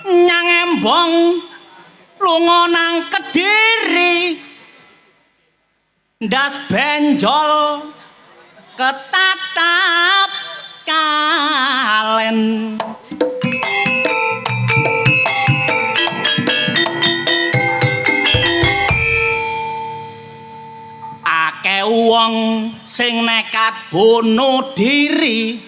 Nyang embong lunga nang Kediri ndas benjol ketatap kalen akeh wong sing nekat bunuh diri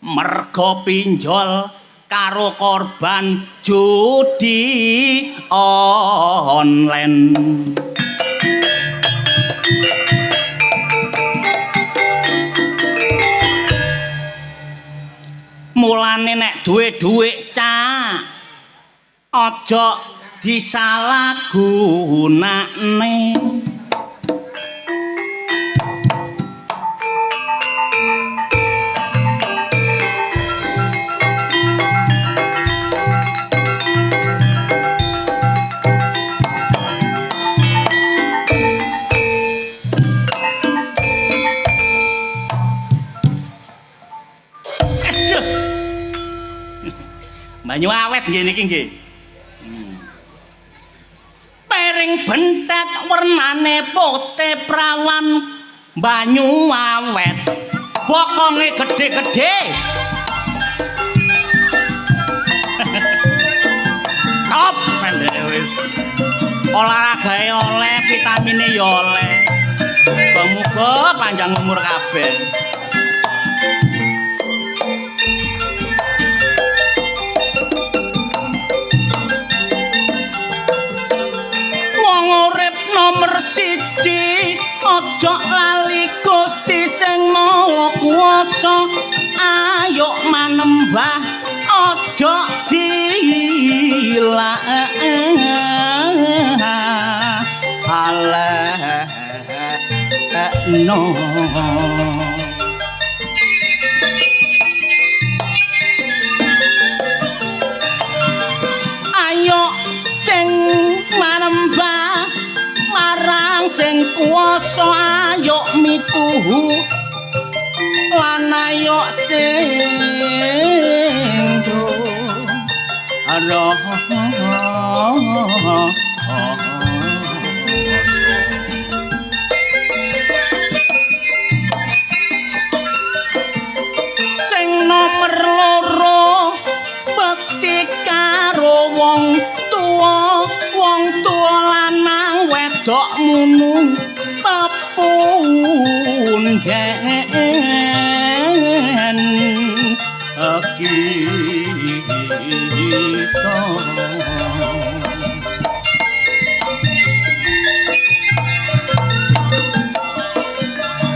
merga pinjol karo korban judi online. Mulane nek duwe dhuwit cah aja disalahgunakne. Banyu awet nggih niki nggih. Piring bentet wernane putih prawan banyu awet. Bokonge gedhe-gedhe. Top wis. Olahragae oleh, vitamine ya oleh. Muga-muga panjang umur kabeh. Nomor siji ojo lali Gusti sing mawa kuwasa ayo manembah ojo dilakno ayo sing manembah marang sing kuwasa ayo mituhu lan ayo sing sing nomer loro bekti karo wong tuwa lanang wedok munung pepundhen kita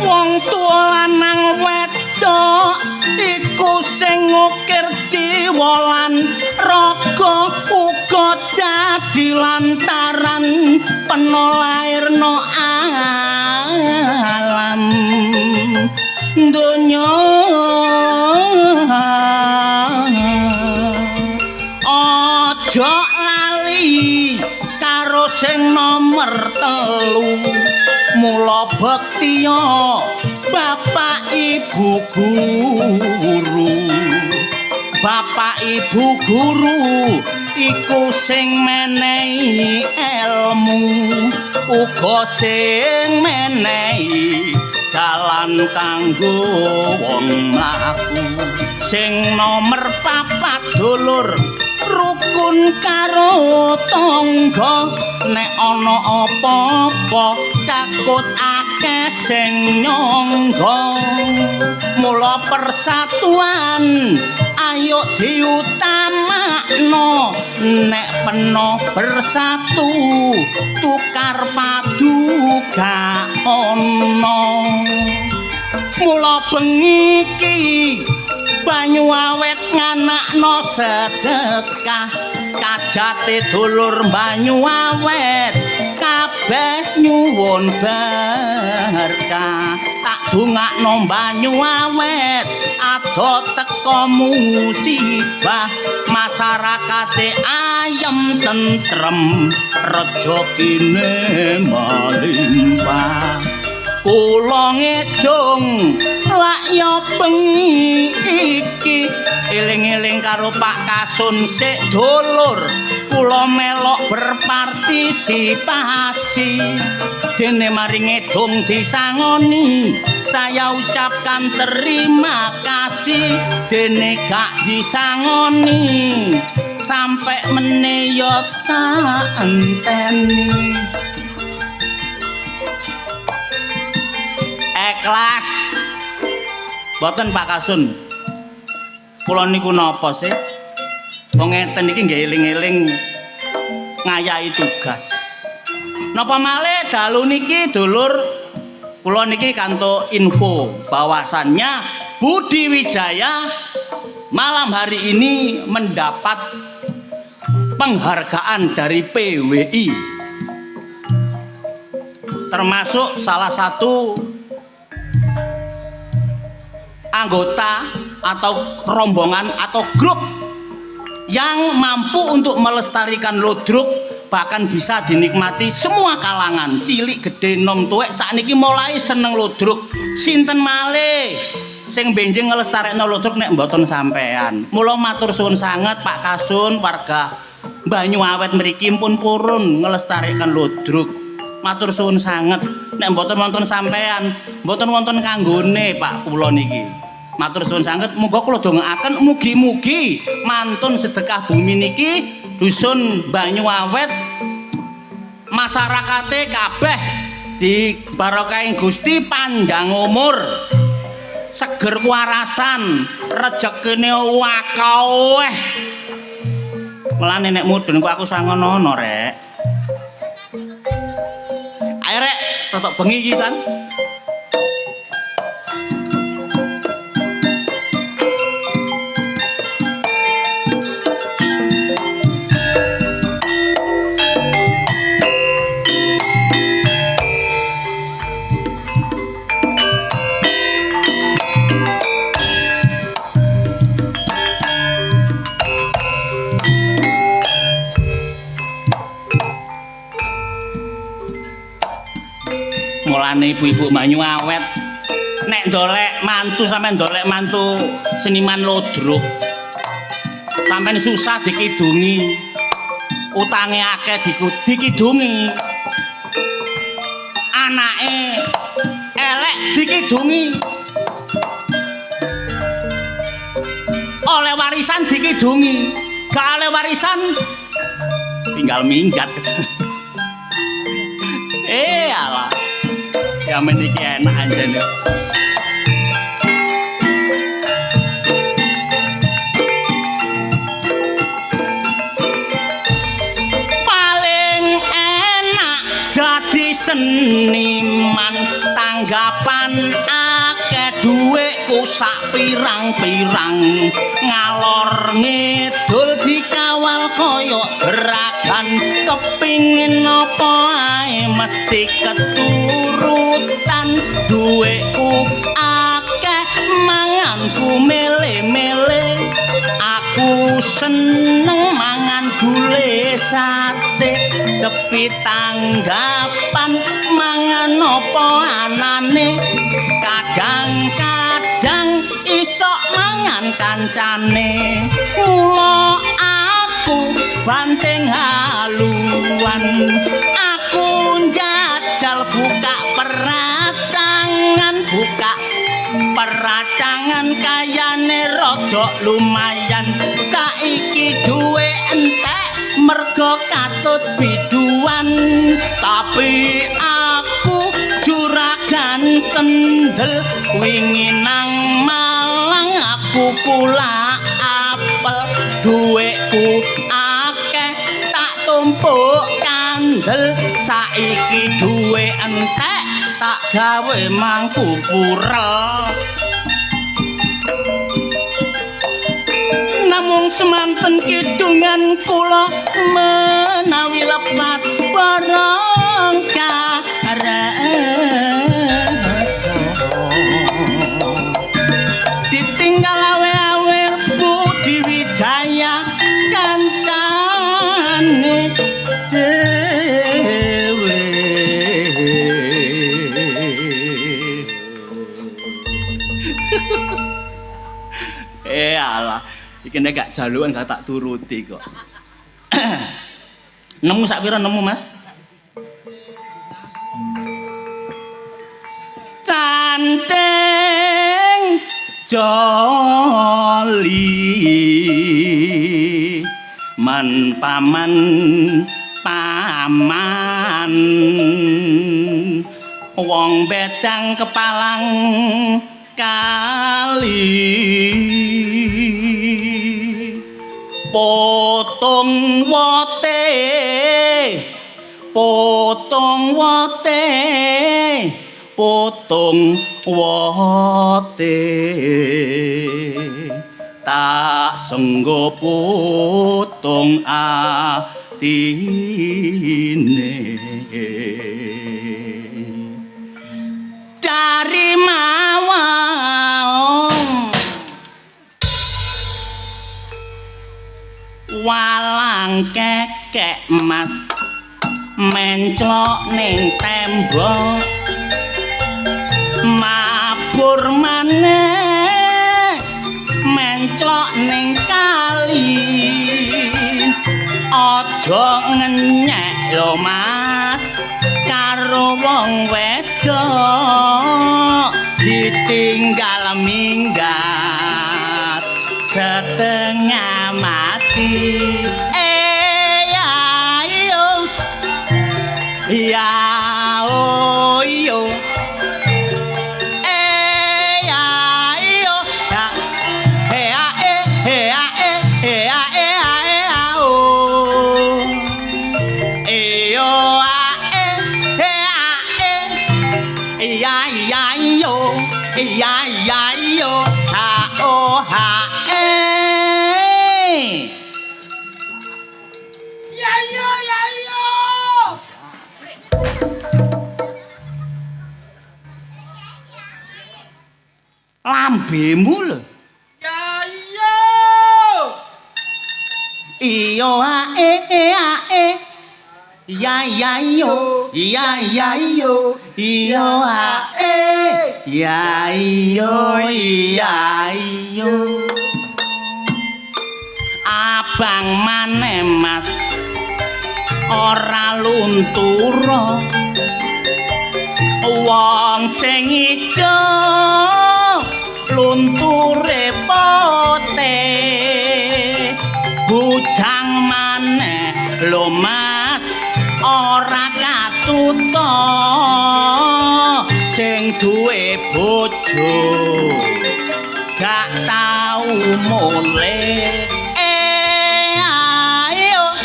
wong tuwa lanang wedok iku sing ngukir jiwa lan raga uga dadi lantaran peno lairno alam donya aja lali karo sing nomer 3 mula bektiya bapak ibu guru bapak ibu guru iku sing menehi ilmu uga sing menehi dalan kanggo wong mlaku sing nomer 4 dulur rukun karo tangga nek ana apa-apa cakut akeh sing nyangga mula persatuan ayo diutamakno nek peno bersatu tukar padu gak ono mula bengi iki banyu awet nganakno sedekah kajate dulur banyu awet kabeh nyuwun berkah tak dongakno banyu awet ado teka musibah masyarakate ayem tentrem rejekine malimpah kula ngedong lak ya bengi eling-eling karo Pak Kasun sik dulur kula melok berpartisipasi dene maringe dong disangoni saya ucapkan terima kasih dene gak disangoni sampai menyo tak enteni ikhlas boten Pak Kasun kula niku napa sih wong ngeten iki nggih eling-eling ngayahi tugas napa malih dalu niki dulur kula niki kantuk info bahwasannya Budi Wijaya malam hari ini mendapat penghargaan dari PWI termasuk salah satu anggota atau rombongan atau grup yang mampu untuk melestarikan ludruk bahkan bisa dinikmati semua kalangan cilik gede nom tuwek sakniki mulai seneng ludruk sinten malih sing benjing ngelestarekno ludruk nek mboten sampean mula matur suwun sanget Pak Kasun warga Banyu Awet mriki pun purun ngelestarikan ludruk matur suwun sanget nek mboten wonten sampean mboten wonten kanggone Pak kula niki matur suwun sanget muga kula dongaaken mugi-mugi mantun sedekah bumi niki dusun Banyu Awet masyarakate kabeh di barokahing Gusti panjang umur seger kuwarasan rejekine wakaweh mulane nek mudhun kok aku sangono rek ayo rek totok bengi iki san ibu-ibu Banyu Awet nek ndolek mantu sampean ndolek mantu seniman ludruk sampean susah dikidungi utange akeh dikidungi anake elek dikidungi oleh warisan dikidungi gak oleh warisan tinggal minggat alah ya meniki enak anjene paling enak dadi seniman tanggapan akeh dhuwitku sak pirang-pirang ngalor ngidul dikawal kaya gerakan kepingin apa ae mesti keturutan dhuwitku akeh manganku mele-mele aku seneng mangan gule sate sepi tanggapan mangan apa anane kadang-kadang isok mangan kancane mula aku banting haluan aku njajal buka peracangan kayane rodok lumayan saiki duwe entek mergo katut biduan tapi aku juragan kendel wingi nang Malang aku kula apel duweku akeh tak tumpuk kandel saiki duwe entek tak gawe mangku purel namung semanten kidungan kula menawi lepat barang karasa ditinggal awe-awe Budi Wijaya kancane dewe Alah, iki nek gak jalukan gak tak turuti kok. Nemu sak pira nemu, Mas? Canteng joli man paman wong bedang kepalang kali potong wote potong wote tak senggo potong atine dari mawon walang kekek Mas menclok ning tembok mabur maneh menclok ning kali aja ngenyek lho Mas karo wong wedok ditinggal minggat setengah mati ya oh yo lambemu lho iyo ae ya iyo iyo ae ya iyo abang maneh Mas ora lunturo wong sing ijo lunture pote bujang maneh lho Mas ora katuta sing duwe bojo gak tau mulih ayo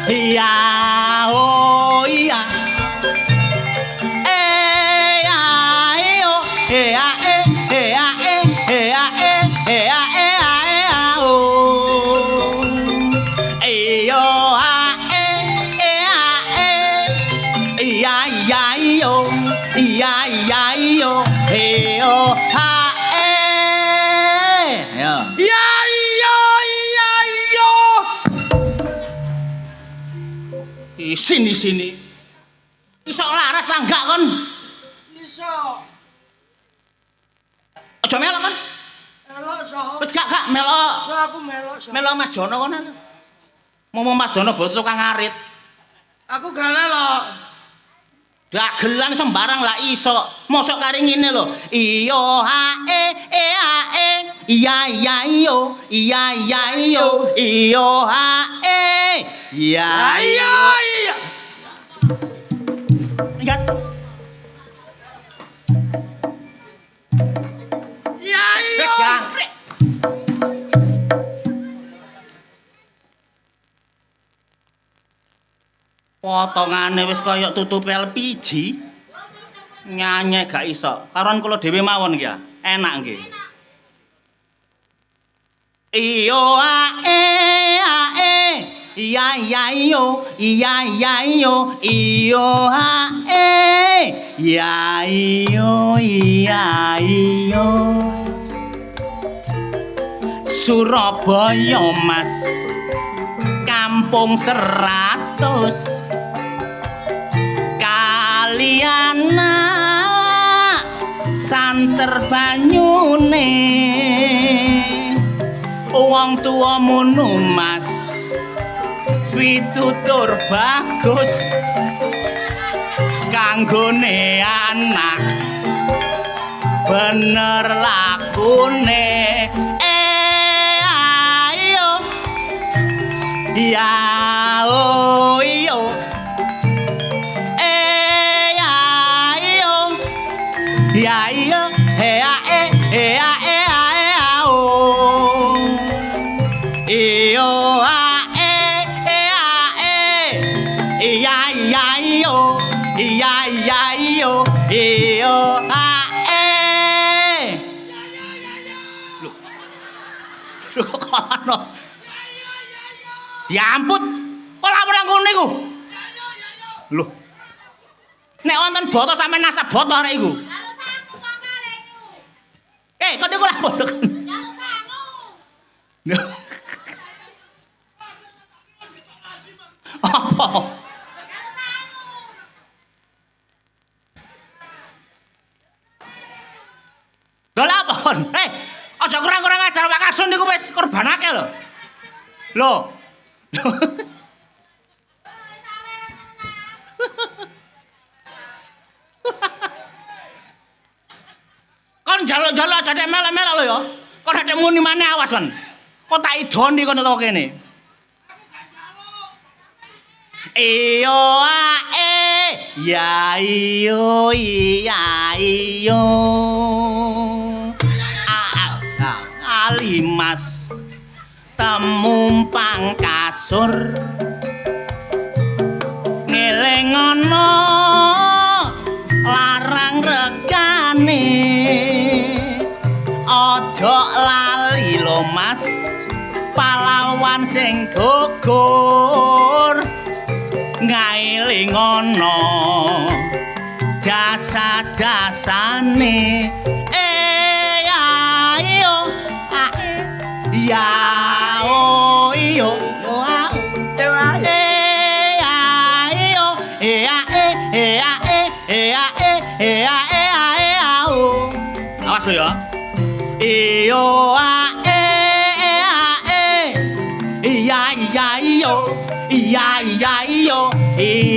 ya oh ya sini iso laras lah enggak kon iso aja melok kon melok so wis gak melok so aku melok Mas Jono kon mau Mas Jono boten tukang ngarit aku gak melok dagelan sembarang lah iso mosok kari ngene lho iyo ae iya iyo iyo ae iya ingat iya iyo potongane wis kaya tutup LPG nyanyi gak iso karon kula dhewe mawon iki ya enak nggih iyo ae iya iyo iyo ae iya iyo Surabaya Mas kampung 100 kaliana santer banyune wong tuamu Mas pitutur bagus kanggone anak bener lakune ayo ya oh iyo ayo ya iyo diamput kok lamun nang ngono iku lho nek wonten boto sampe nasab boto arek iku kok niku lamun apa lho lapon aja kurang-kurang ajar Pak Kasun niku wis korbanake lho lho kon jaluk-jaluk aja nek melek-melek lho ya kon nek muni maneh awas kon kok tak idoni kon to kene iyo ya iyo iya iyo alimas temumpang kasur ngelengono larang regane ojo lali lo Mas pahlawan sing gugur ngailingono jasa-jasane ayo ya oh iyo awas lo ya iyo iya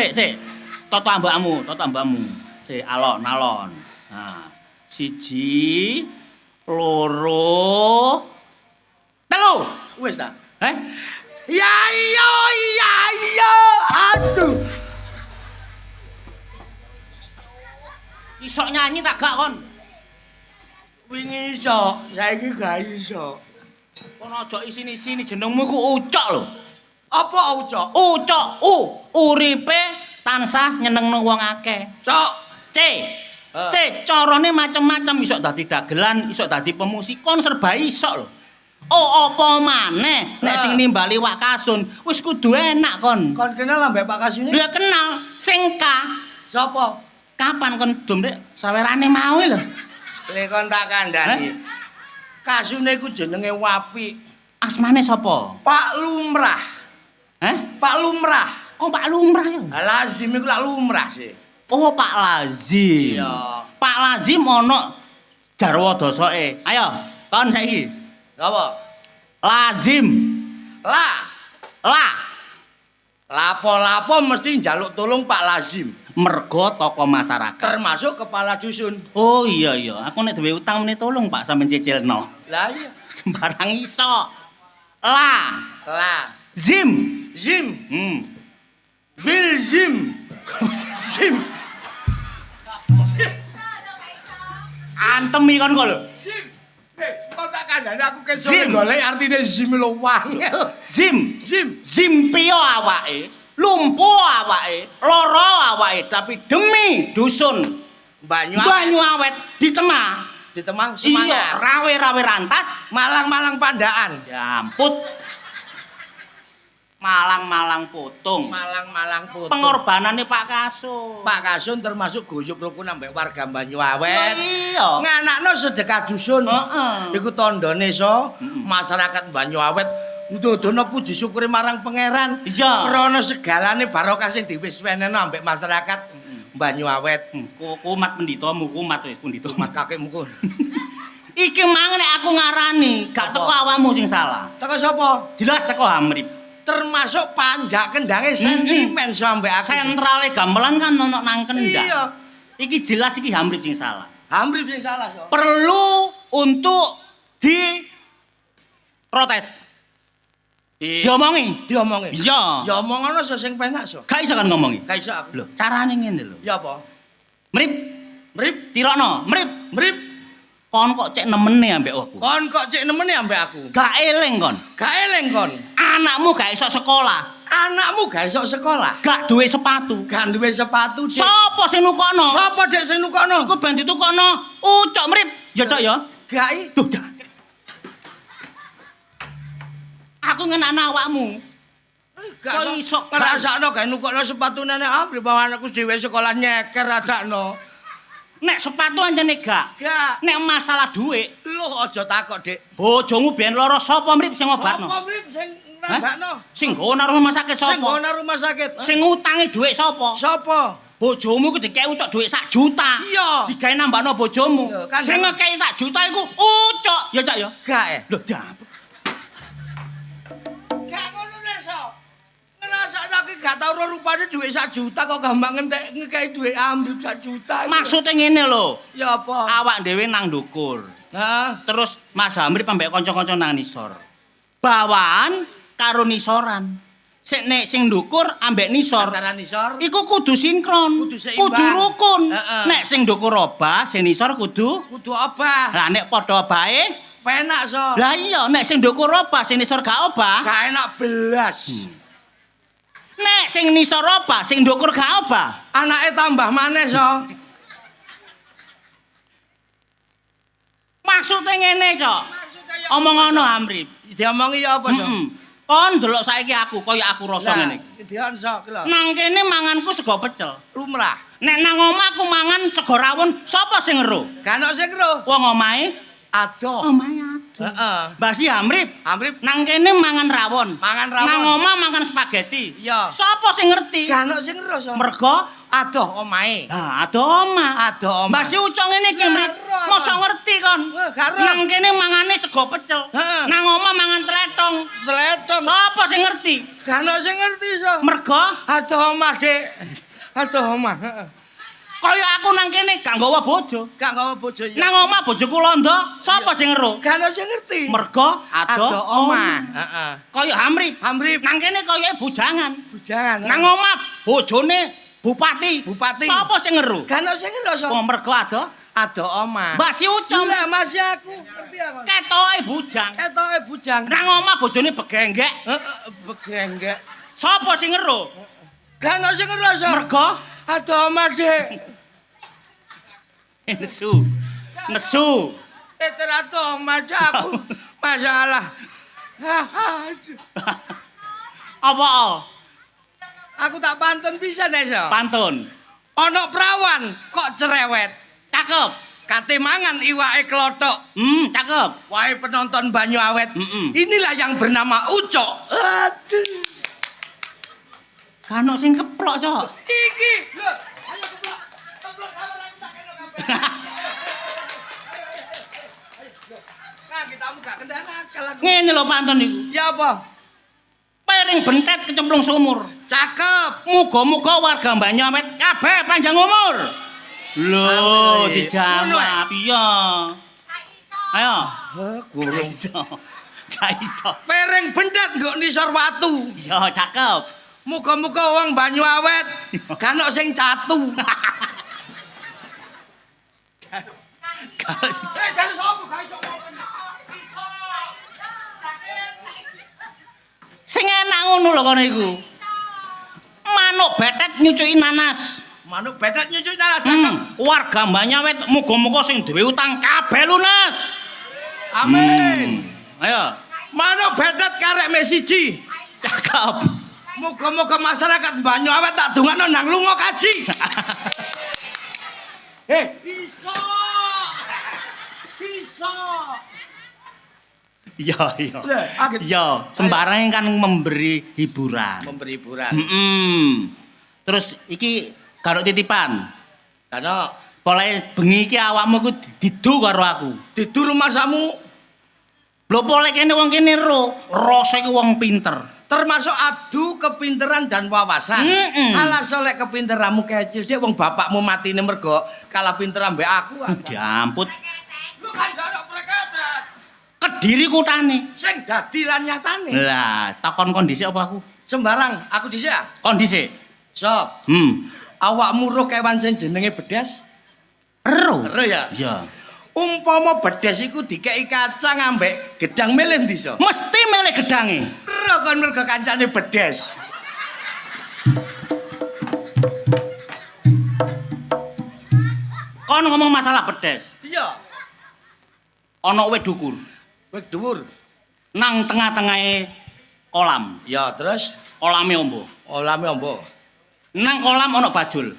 sik toto ambakmu sik alon nah siji loro telu Wis ta? iya Aduh. iso nyanyi tak gak kon Wingi iso, saiki gak iso. Kon aja isini-isini jenengmu iku Ucok lho. Apa Ucok? Ucok uripe tansah nyenengno wong akeh. Cok. C carane macem-macem iso dadi dagelan, iso dadi pemusikon serba iso lho. Apa maneh nek sing nimbali Wak Kasun wis kudu enak kon. Kon kenal ambek Pak Kasune? Lha kenal sing K. Sopo? Kapan kon domrek sawerane mau lho. Le kon tak kandhani. Kasune ku jenenge Wapi. Asmane sapa? Pak Lumrah. Pak Lumrah. Kok Pak Lumrah ya? Lazim iku lak lumrah sih. Oh, Pak Lazim. Iya. Pak Lazim ana jarwa dosoke. Ayo, kon saiki. Apa? Lazim. La. Lapo-lapo mesti njaluk tolong Pak Lazim. Mergo tokoh masyarakat. Termasuk kepala dusun. Oh iya, aku nek duwe utang meneh tolong Pak sampeyan cicilno. Lah iya. Sembarang iso. La. Zim. Bil Zim. Antemi kon kok lho. Zim. Kok tak kandhani aku kesone golek artine Zim lho wangel. Zimpio awake, lumpuh awake, lara awake, tapi demi dusun Banyu Awet ditemah semangat. Iya, rawe-rawe rantas, Malang-malang pandaan. jamput. Malang-malang putung. Pengorbanane Pak Kasun. Pak Kasun termasuk guyub rukun ambek warga Banyu Awet. Iya. Nganakno sedekah dusun. Iku tandane so masyarakat Banyu Awet ndudono puji syukuri marang pangeran. Iya. Krana segalane barokah sing diwisweneno ambek masyarakat Banyu Awet. Kumat pendhita kumat wis pendhita. Kumat kakekmu ku. Iki mang nek aku ngarani, gak teko awakmu sing salah. Teko sapa? Jelas teko Hamrip. Termasuk panjak kendange sentimen sampe aku. Sentrale gamelan kan ono nang kendang. Iya. Iki jelas iki Hamrip sing salah. Hamrip sing salah, so. Perlu untuk di protes. Diomongi. Diomongi. Iya. Ya omongono so sing penak, so. Gak iso kan ngomongi. Gak iso aku. Lho, carane ngene lho. Ya apa? Mrip, Mrip, tirokno, mrip. mrip. Kon kok cek nemene ambek aku. Kon kok cek nemene ambek aku. Gak eling kon. Gak eling kon. Anakmu gak iso sekolah. Anakmu gak iso sekolah. Gak duwe sepatu. Gak duwe sepatu, Dik. Sopo sing nukono? Sapa Dik sing nukono? Iku ben ditukokno. Ucok mrip. Ya cok ya. Gak i. Duh, jangan. Aku ngenakno awakmu. Kok iso ngrasakno gawe nukokno sepatune nek ambil bawa anakku dhewe sekolah nyeker adakno. Nek sepatu anjene gak. Gak. Nek masalah dhuwit, Lho aja takok, Dik. bojomu biyen lara sapa mrip sing ngobatno? Sapa mrip sing nambakno? Sing nggawa nang rumah sakit Sing sapa? nggono rumah sakit. Sing ngutangi dhuwit sapa? Sapa? Bojomu ku dikei ucok dhuwit 1 juta. Iya. Digawe nambahno bojomu. Lho, kan Sing kan- ngekei 1 juta iku ucok. Ya cak ya. Gak. Lho jambut. Gak ngono nek so. Ngrasakno iki gak tau ro rupane dhuwit 1 juta kok gampang ngentek ngekei dhuwit ambil 1 juta. Maksudnya ngene lho. ya apa? Awak dhewe nang ndukur. Hah? Terus Mas Hamri pambek kanca-kanca nang nisor. Bawaan karo nisoran. Sik nek sing ndukur ambek nisor. Antara nisor. Iku kudu sinkron. Kudu seimbang. Kudu rukun. Heeh. Nek sing ndukur obah, sing nisor kudu. Kudu obah. Lah nek padha bae, Penak so. lah iya nek sing ndukur obah, sing nisor gak obah. Gak enak belas. Nek sing nisor obah, sing ndukur gak obah. Anake tambah maneh so. Maksudnya ngene, Cok. Omong ngono Hamri. Diomongi ya apa so? Kon ndelok saiki aku kaya aku rasa ngene. Dion so ki lho. Nang kene manganku sego pecel. Lumrah. Nek nang omah aku mangan sego rawon, sapa sing ngeru? Gak ono sing ro. Wong omahe, Adoh. omahe adoh. Heeh. Basi Hamrip, Amrip nang kene mangan rawon. mangan rawon. Nang omah mangan spaghetti. Iya. Sapa sing ngerti? Gak ono sing ro so. Mergo Adoh omahe. lah adoh omah. Adoh omah. Basi ucok ngene iki, Mrip. Gak ero. Mosok ngerti kon? Gak ero. Nang kene mangane sego pecel. Heeh. Nang omah mangan tletong. Tletong. Sapa sing ngerti? Gak ono sing ngerti so. Mergo Adoh omah, Dik. Adoh omah. Heeh. kaya aku nang kene gak nggawa bojo. Gak gawe bojo ya. Nang omah bojoku londo, sapa sing ngeru? Gak ono sing ngerti. Mergo Adoh omah. Heeh. Kaya Hamrip. Amrip Nang kene kaya bujangan. bujangan. Nang omah bojone bupati. Bupati. Sapa sing ngeru? Gak ono sing ngerti so. Wong mergo adoh Adoh omah. Mbasi ucok Lah masih aku ngerti aku. ketoke bujang. Ketoke bujang. Nang omah bojone begenggek. Begenggek. Sapa sing ngeru? Gak ono sing ngerti so. Mergo Adoh omah, Dik. nesu. Nesu. Adoh omah, Dik, aku. Masalah. Aduh. Apa? Aku tak pantun pisan ya, so. Pantun. Ono prawan kok cerewet. Cakep. Kate mangan iwake klothok. Cakep. Wahai penonton Banyu Awet. Inilah yang bernama Ucok. Aduh. Kan sing keplok, Cok. Iki. Loh, ayo keplok. Keplok sama lagi tak kena kabeh. Nah, kitamu gak kendan akal aku. Ngene lho pantun iku. Ya apa? Piring bentet kecemplung sumur. Cakep. Muga-muga warga Banyu Awet kabeh panjang umur. Lho, Amin. dijawab. Iya. Ayo. Hah, gurung. Gak iso. Gak iso. Pereng bendat nggo nisor watu. Iya, cakep. Muga-muga wong Banyu Awet gak ono sing catu. Kalau si Jare sapa gak iso ngomong. Iso. sing enak ngono lho kono iku. Manuk betet nyucuki nanas. Manuk betet nyucuk nang cakep. Warga Banyu Awet muga-muga sing duwe utang kabeh lunas. Amin. Ayo, Manuk betet karek mek siji. cakep. Muga-muga masyarakat Banyu Awet tak dongakno nang lunga kaji. Iso. Iso. Iya, iya. Lah, aget. Iya, sembarang kan memberi hiburan. Memberi hiburan. Terus iki Karo titipan. Karena Pole bengi iki awakmu ku didu karo aku. didu rumahmu Lho pole kene wong kene rasa iki wong pinter. termasuk adu kepinteran dan wawasan. Alas oleh kepinteranmu kecil dek wong bapakmu matine mergo kalah pinter ambek aku. Diamput. Lu kan gak ono preketet. Kediri kutane. Sing dadi lan nyatane. Lah, takon kondisi apa aku? Sembarang, aku dhisik ya. Kondisi. Sob, Hmm. awakmu roh kewan sing jenenge bedes? Ero. Ero ya? Iya. Umpama bedes iku dikeki kacang ambek gedang milih ndi, Sob? Mesti milih gedange. Ero kon mergo kancane bedes. Kon ngomong masalah bedes. Iya. Ana wit dukur Wek dhuwur. nang tengah-tengahe kolam. Ya, terus Kolame ombo. olame ombo. Nang kolam ana bajul.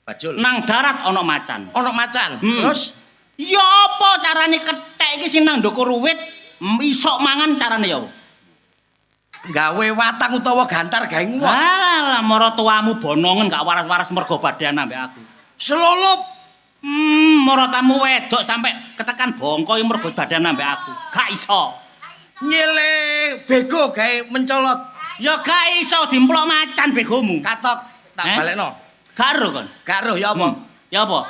Bajul. Nang darat ana macan. Ono macan. Terus Ya apa carane kethek iki sing nang ndukur wit isok mangan carane ya? gawe watang utawa gantar gawe nguwak. Alah, mara tuamu bonongen gak waras-waras mergo badan ambek aku. Selulup. Mara tamu wedok sampe ketekan bongko iki mergo badan ambek aku. Gak iso. Nyele bego gawe mencolot. Ya gak iso dimplok macan begomu. Katok tak balekno. Garo kon. Karo ya apa? Ya apa?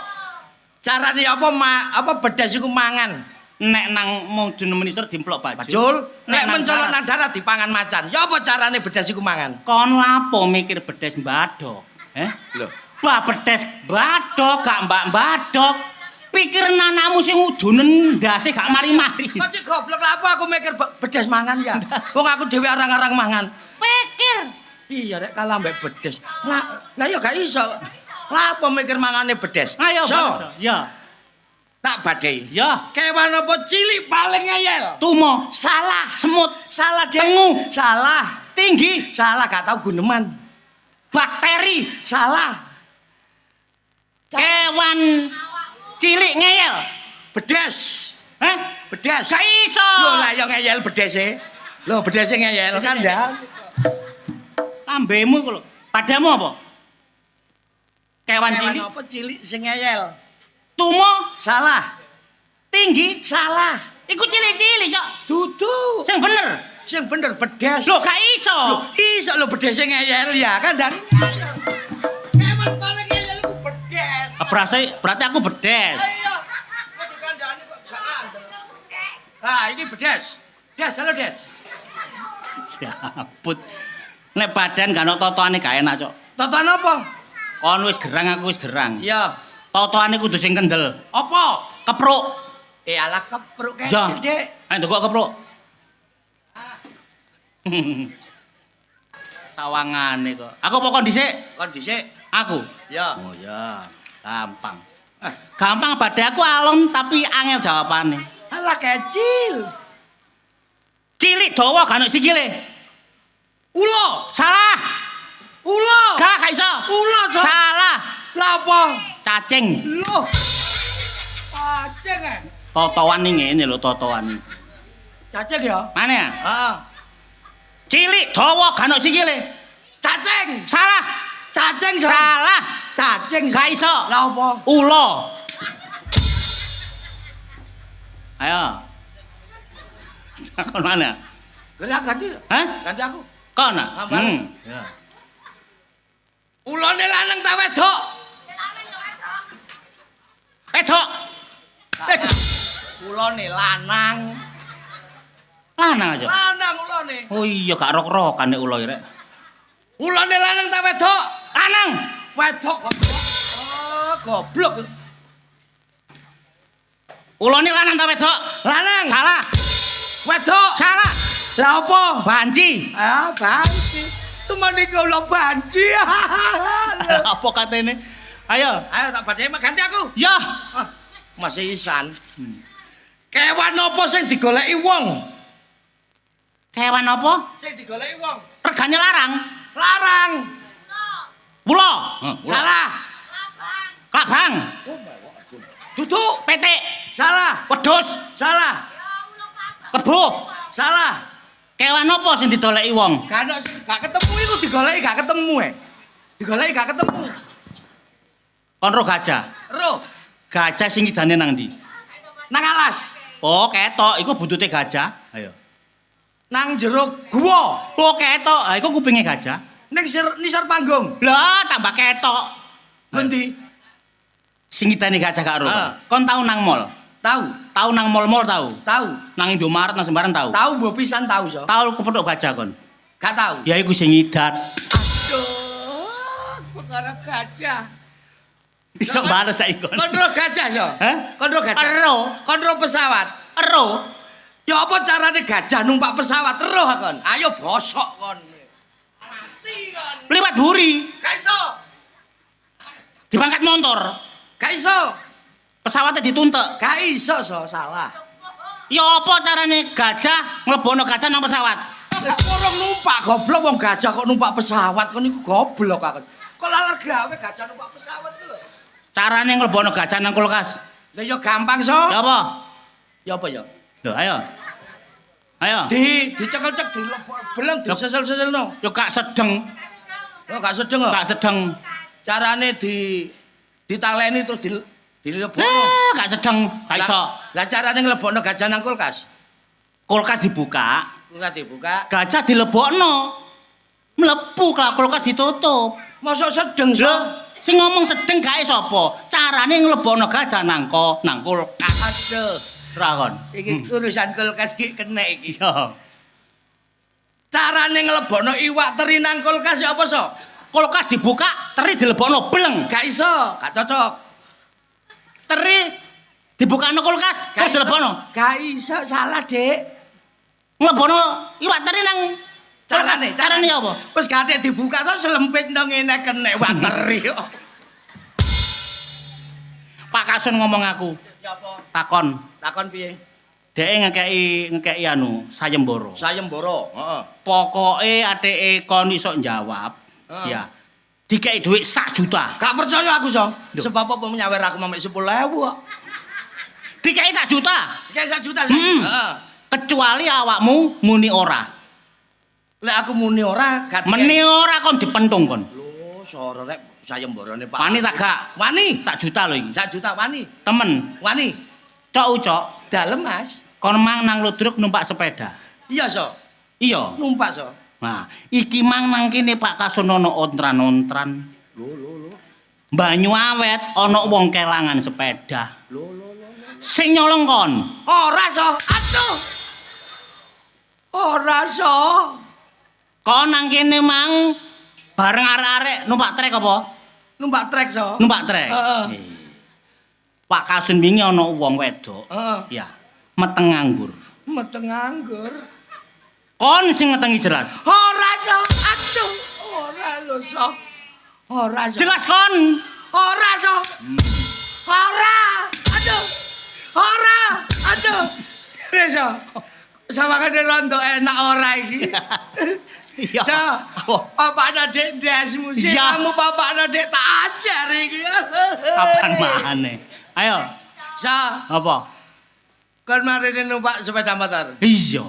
Carane apa bedas iku mangan. Nek nang mudun minister dimplok bajul. Bajul, nek nang mencolot darat. nang darat dipangan macan. Ya apa carane bedas iku mangan? Kon lapo mikir bedes mbadok? Lho. Wah bedes mbadok gak mbak-mbadok. Pikir nanamu sing udunen ndase gak mari-mari. Kok cik goblok lha apa aku mikir bedas mangan ya? Wong aku dhewe arang-arang mangan. Pikir. Iya rek kalah mbek bedes. Lah ya gak iso. Lah apa mikir mangane bedes? Ayo So, bangsa. Ya. tak badai. Ya. Kewan apa cilik paling ngeyel? Tumo. Salah. Semut. Salah deh. Tengu. Salah. Tinggi. Salah gak tahu guneman. Bakteri. Salah. Kewan cilik ngeyel. Bedes. Bedes. Gak iso. Lho lah ya ngeyel bedese. Lho bedese ngeyel kan ya. Lambemu iku lho. Padamu apa? Kewan cilik. Apa cilik sing ngeyel? Tumo. Salah. Tinggi. Salah. Iku cilik-cilik, Cok. Dudu. Sing bener. Sing bener bedes. Lho gak iso. Loh, iso lho bedese ngeyel ya kan dari ngeyel. Kewan paling ngeyel iku bedes. Berarti aku bedes. Ayo. Kok dikandani kok gak andel. Nah, ini bedes. Des, halo Des. Ya ampun. Nek badan gak ono totoane gak enak, Cok. Totoan apa? Kon wis gerang aku wis gerang. Iya. Totoane kudu sing kendel. Apa? Kepruk. Alah kepruk Ya. kecil, Dek. Ayo ndokok kepruk. Sawangane kok. Aku pokon dhisik. Kon dhisik. Aku. Ya. Oh ya, gampang. Eh, Gampang badhe aku alon tapi angel jawabane. alah kecil. Cilik dawa gak ono sikile. Ulo. Salah. Ulo. Gak iso. Ulo, Cok. Salah. Lah apa? Cacing. Loh. Cacing eh. Totoan ning ngene lho totoan. Cacing ya? Mana ya? Heeh. Cilik dawa gak ono sikile. Cacing. Salah. Cacing, Cok. Salah. Cacing. Gak iso. Lah apa? Ulo. Ayo. Kon mana? Gerak ganti. Hah? Ganti aku. Kon. Gambar. Ya. Ulone lanang ta wedok? Wedok. Wedok. Ulone lanang. Lanang aja. Lanang ulone. Oh iya gak rok-rokan nek ulo rek. Ulone lanang ta wedok? Lanang. Wedok goblok. Oh, goblok. Ulone lanang ta wedok? Lanang. Salah. Wedok. Salah. Lah apa? Banci. Ah, banci. Temen iki ulo banci. Apa katene? Ayo. Ayo tak badhe ganti aku. Ya. Ah, masih isan. Kewan apa sing digoleki wong? Kewan apa? Sing digoleki wong. Regane larang. Larang. Ulo. Salah. Klabang. Duduk. Petik. Salah. Wedhus. Salah. Kebo. Salah. Kewan apa sing didoleki wong? Gak ketemu iku digoleki gak ketemu eh. Digoleki gak ketemu. Kon ro gajah. Ro, Gajah sing idane nang ndi? nang alas. Oh, ketok, iku buntute gajah. Ayo. Nang jero guwa. Oh, ketok. Ha iku kupinge gajah. Ning nisor panggung. Lah, tambah ketok. Ngendi? Sing idane gajah gak ro. Ah. Kon tau nang mall. Tahu, Tau nang mall-mall tau. tahu. Nang Indomaret nang sembarang tau. Tahu mbok pisan tahu so. Tau kepethuk gajah kon. Gak tahu. Ya iku sing idat. Aduh, perkara gajah. Iso bales saiki kon. Kon ro gajah so? Hah? Kon ro gajah. Ero. Kon ro pesawat. Ero. Ya apa carane gajah numpak pesawat ero kon? Ayo bosok kon. Mati kon. Liwat buri. Gak iso. Dipangkat motor. Gak iso. Pesawatnya dituntek. Gak iso so, salah. Ya apa carane gajah nglebono gajah nang pesawat? Orang numpak goblok wong gajah kok numpak pesawat kon iku goblok kan. Kok laler gawe gajah numpak pesawat ku lho. Carane nglebono gajah nang kulkas. Lah ya gampang so. Ya apa? Ya apa ya? Lho, ayo. Ayo. Dicekel-cek beleng disesel-seselno. Yo gak sedeng, Oh gak sedeng kok. gak sedeng. Carane ditaleni terus dilebokno. Gak sedeng, gak iso. Lah carane nglebokno gajah nang kulkas. Kulkas dibuka, Kulkas dibuka. gajah dilebokno. Mlebu kulkas ditutup. Mosok sedeng so. Lho, sing ngomong sedeng gak iso apa? Carane nglebokno gajah nang kulkas. Aduh. Ra kon. Iki urusan kulkas ki kena iki. Yo. Carane nglebokno iwak teri nang kulkas ya apa so? Kulkas dibuka, teri dilebokno bleng. Gak iso, gak cocok. Teri dibukano kulkas, terus dilebokno. Gak iso, salah, Dik. Nglebono iwak teri nang Carane, carane ya apa? Wis gak dibuka to selempit nang ngene kena iwak teri kok. Pak Kasun ngomong aku, Ya apa? takon. Takon piye? Dhek ngekeki anu sayembara. Sayembara, heeh. Pokoke atike kon iso njawab. Heeh. Ya. Dikeki dhuwit 1 juta. Gak percaya aku, So. Loh. Sebab apa nyawer aku mamek 10.000 kok. Dikeki 1 juta. Kayak 1 juta sih. Heeh. Kecuali awakmu muni ora. Lek aku muni ora, gak Meni ora kon dipentung kon. Lho, sore rek sayembarane Pak. Wani tak gak? Wani. 1 juta lho iki. 1 juta wani. Temen, Wani. cok. Dalem, Mas. Kon mang nang Ludruk numpak sepeda. Iya, So. Iya. Numpak, So. Nah, iki mang nang kene Pak Kasun ana ontran-ontran. Lho. Banyu awet ana wong kelangan sepeda. Lho. Sing nyolong kon. Ora, So. Aduh. Ora, So. Kon nang kene mang bareng arek-arek numpak trek apa? Numpak trek, So. Numpak trek. Heeh. Pak Kasun wingi ana wong wedok. Heeh. Ya, meteng nganggur. Meteng nganggur. Kon sing ngetengi jelas. Ora, So. Aduh. Ora lho, So. Ora, So. Jelas kon. Ora, So. Ora. Aduh. Ora. Aduh. Wis, So. Sama kan rondo enak ora iki. Iya. So, bapakna Dek ndasmu sih. Iya. Kamu bapakna Dek tak ajar iki. Kapan maneh? Ayo. So, Apa? kon mari numpak sepeda motor. Iya.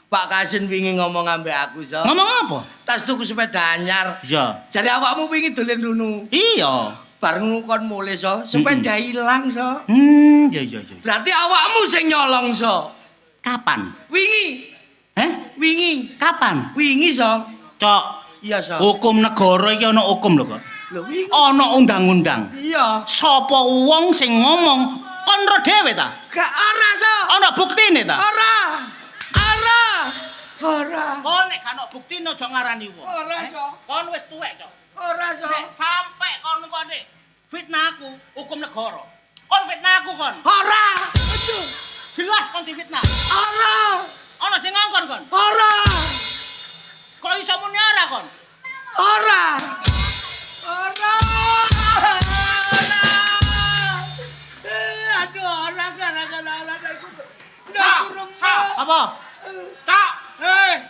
Pak Kasin wingi ngomong ambek aku, So. Ngomong apa? Tas tuku sepeda anyar. Iya. Jare awakmu wingi dolen runu. Iya. Bareng kon mulai, So. Sepeda ilang, So. Iya. Berarti awakmu sing nyolong, So. Kapan? Wingi. Wingi. Kapan? Wingi, So. Cok, Iya, So. hukum negara iki ana hukum lho, kok. Lho, wingi. Ana undang-undang. Iya. Sapa wong sing ngomong kon ro dhewe ta? Gak ora, So. Ana buktine ta? Ora. Kon nek gak ana buktine aja ngarani wong. Ora, So. Kon wis tuwek, Cok. Ora, So. Nek sampe kon kene fitnah aku, hukum negara. Kon fitnah aku kon. Ora. Aduh. Jelas kon difitnah. Ora. Ana sing ngongkon kon. Ora. Kok iso muni ora kon? Ora. Aduh, ora gara-gara ora iku. Ndak kurung. Apa? Tak.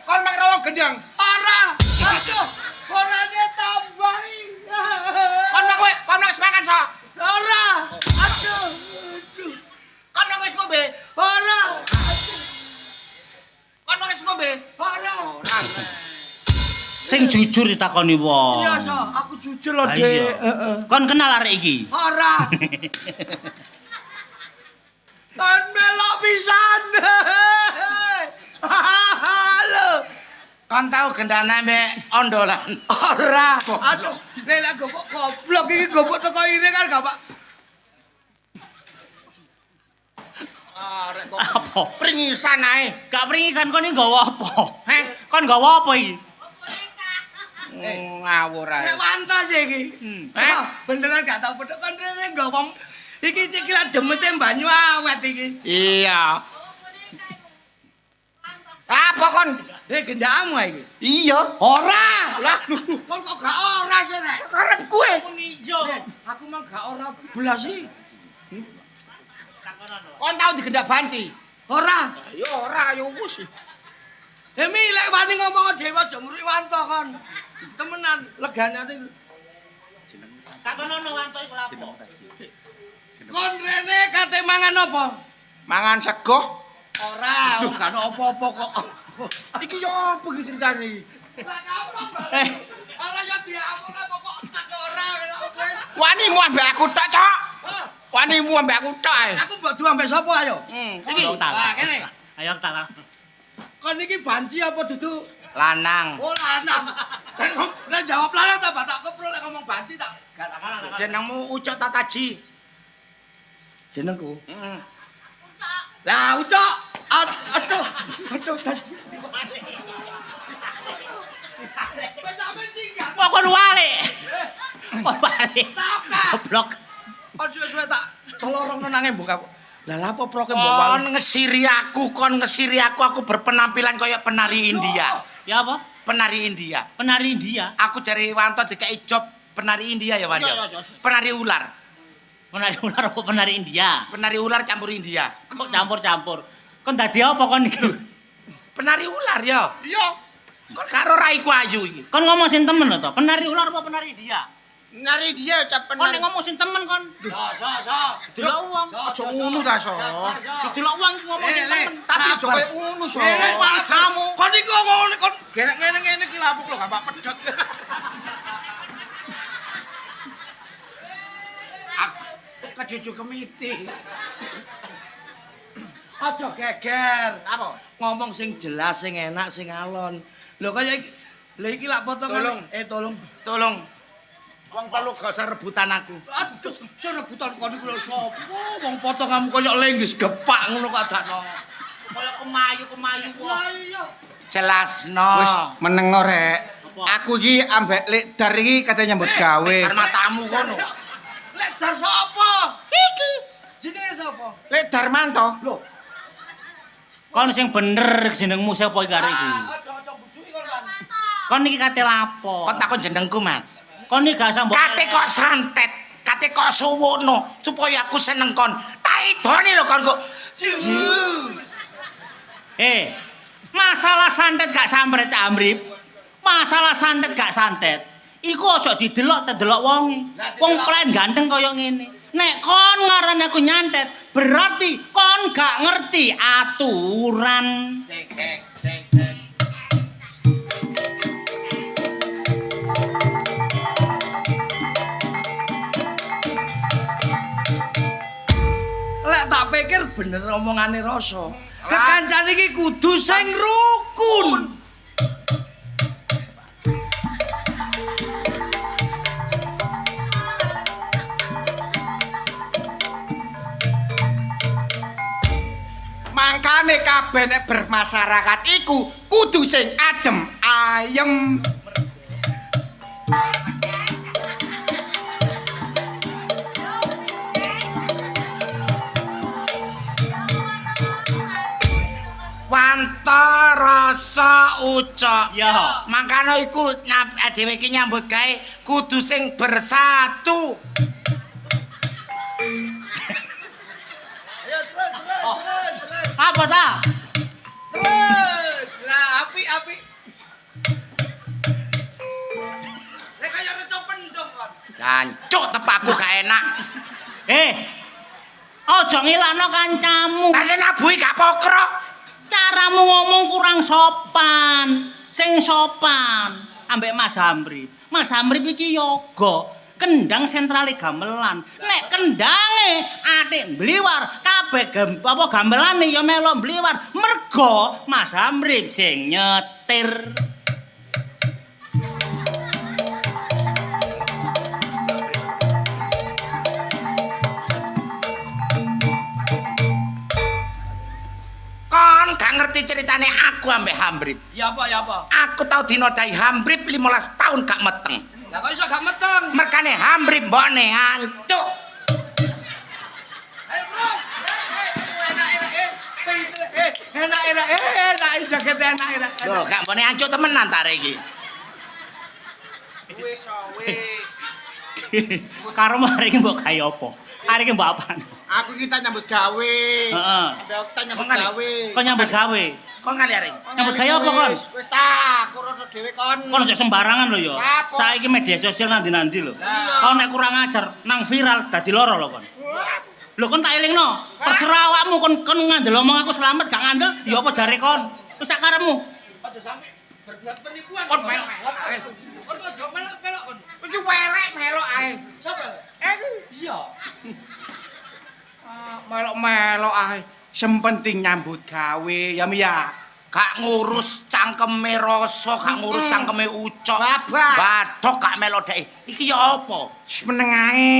Kon mek rawa gendang. Ora. Aduh. Orane tambahi. Kon wis mangan, Sok. Ora. Aduh. Kon wis ngombe. Ora. Kon wis ngombe. Ora. Sing jujur ditakoni wong. Iya, so, aku jujur loh, Ah, Dek. iya. Heeh. Kon kenal arek iki? Ora. Kon melok pisan. Halo. Kon tau gendane mbek ondolan. Ora. Aduh, nek lek goblok iki gobok teko ire kan gak, Pak. Arek kok Apa? pringisan ae. Gak pringisan kon iki nggawa apa? Heh, Kon nggawa apa iki? ngawur ae. Nek wantas iki. Beneran gak tau pedhok kon rene nggo wong iki lak demete banyu awet iki. Iya. Apa kon? Gendakmu iki. Iya. Ora. Lah, kon kok gak ora sih, Rek? Karep kowe. Aku mah gak ora belas iki. Kon tau digendak banci. Ora. Ya ora ya wis. Milek wani ngomong dhewe aja mriwanto kon. Temenan legane ati. Takonono wanto iku lha apa? Kon rene kate mangan apa? Mangan sego. Ora, gak ono apa-apa kok. Iki ya apa iki ceritane iki? Ora ya diamuk apa kok tak ora wis. Wanimu ambek aku tok, Cok. Wanimu ambek aku tok ae. Aku mbok duwe ambek sapa ayo? Iki kene. Ayo tak. Kon iki banci apa dudu Lanang. oh lanang. Nek jawab lanang ta tak kepro lek ngomong banci tak gak tak. Jenengmu Ucok Tataji. Jenengku. Heeh. Lah ucok. Aduh. Sampe singgang. Kok kon wale? Kon wale. Tak. Goblok. Kon suwe-suwe tak tolorongno nang embung aku. Lah lha apa proke mbok wal? Kon ngesiri aku berpenampilan kaya penari India. Ya apa? Penari India. Penari India. Aku cari Wanto dikai job penari India ya Wan. Penari ular. Penari ular apa penari India? Penari ular campur India. Kok campur-campur? Kon dadi apa kon iki? Penari ular ya. Iya. Kon karo raiku ayu iki. Kon ngomong sing temen lho to. Penari ular apa penari India? Penari India cap Kon nek ngomong sing temen kon. So. Delok uang. Aja ngono ta, So. Delok uang ki ngomong sing temen. Tapi aja koyo ngono, So. Pasamu. Kon iku ngono kon gerek ngene-ngene ki lapuk lho gampang pedhot. Aku kejuju kemiti. Aja geger. Apa? Ngomong sing jelas, sing enak, sing alon. Lho kaya iki lha iki lak potongan. Tolong. Tolong. Tolong. Wong telu gak usah rebutan aku. Aduh, serebutan kon iku lho sapa? Wong potonganmu kaya lenggis gepak ngono kok dakno. Kaya kemayu wong. Lah iya. Jelasno. Wis menengo rek. Apa? Aku iki ambek Lek Dar iki katanya nyambut gawe. Karo matamu kono. Lek dar sapa? Iki. Jenenge sapa? Lek Darmanto. Lho, Kon sing bener jenengmu sapa iki arek iki? aja bujuki kon kan. Kon iki kate lapo? Kon takon jenengku, Mas. Kon iki gak usah mbok. Kate kok santet, kate kok suwono supaya aku seneng kon. Tak idoni lho kon kok. Masalah santet gak sampret Camrip. Masalah santet gak santet. Iku aja didelok cedelok wonge. Wong klen ganteng kaya ngene. Nek kon ngaran aku nyantet, berarti kon gak ngerti aturan. Dek. Lek tak pikir bener omongane Rasa. Kekancan iki kudu sing rukun. Mangkane kabeh nek bermasyarakat iku kudu sing adem ayem. Wanto Rasa Ucok. Ya. Mangkane iku dhewe iki nyambut gawe kudu sing bersatu. Ayo terus. Apa ta? Terus. Lah api. Lek kaya reca pendong kon. Jancuk tepakku gak enak. Aja ngilano kancamu. Lah sing nabuhi gak pokrok. Caramu ngomong kurang sopan. Sing sopan. ambek Mas Hamri. Mas Hamri iki yoga kendang sentrale gamelan. Nek kendange atik mbliwar, kabeh gamelane ya melok mbliwar. Mergo Mas Hamri sing nyetir. Kon gak ngerti ceritane aku ambek Hambrip. Ya apa ya apa? Aku tau dinodai Hambrip 15 tahun gak meteng. Lah kok iso gak meteng? Merkane Hambrip mbokne hancuk. Bro. Enak jaket enak. Lho, gak mbokne hancuk temenan ta iki. Wis. Karo hari iki mbok gawe apa? Hari iki mbok apaan? Aku kita nyambut gawe. Heeh. Ada kita nyambut Kok ngali? gawe. Kok nyambut gawe? Kok ngali arek? Nyambut gawe apa, Kon? Wis ta, kurono dhewe kon. Kon aja sembarangan lho ya. Apa? Saiki media sosial nanti-nanti lho. Iya. Kon nek kurang ajar nang viral dadi loro lho kon. Lho kon tak elingno. Terserah awakmu kon ngandel omong aku selamat gak ngandel ya apa jare kon. Wis sak karepmu. Aja sampe berbuat penipuan. Kon melok ae. Kon aja melok kon. Iki welek melok ae. Coba. Iya. Melok ae. Sing penting nyambut gawe ya Mi ya. Gak ngurus cangkeme rasa, gak ngurus cangkeme ucok. Babak. Badhok gak melok dek. Iki ya apa? Wis meneng ae.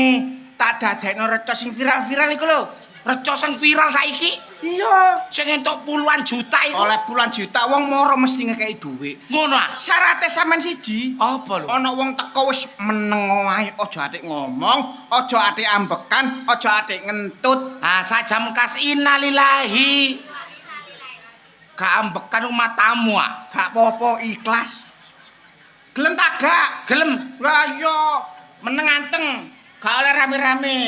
Tak dadekno reca sing viral-viral iku lho. Reca sing viral saiki Iya. sing entuk puluhan juta iku. Oleh puluhan juta wong moro mesti ngekeki dhuwit. Ngono ah. Syaratnya sampean siji. Apa lho? Ana wong teko wis meneng wae, aja atik ngomong, aja atik ambekan, aja atik ngentut. Ah, sajam kas innalillahi. Gak ambekan matamu ah. Gak apa-apa ikhlas. Gelem tak gak? Gelem. Lah iya, meneng anteng. Gak oleh rame-rame.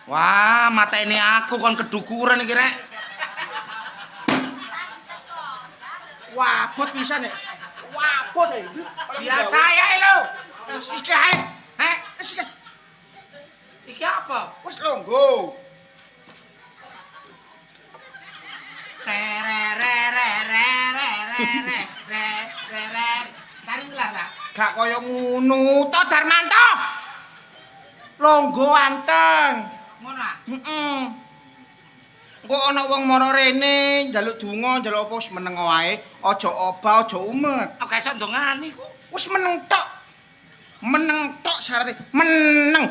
Wah, mata ini aku kon kedukuran iki rek. Wabot pisan nek. Wabot e. Biasa ya lho. Wis iki ae. Heh, Wis iki. iki apa? Wis longgo. Tari ular ta? Gak kaya ngono to Darmanto. Longgo anteng. Ngono ah. Heeh. Engko ana wong mara rene njaluk donga, njaluk apa wis meneng wae, aja obah, aja umet. Aku gak iso ndongani ku. Wis meneng tok. Meneng tok syaratnya. Meneng.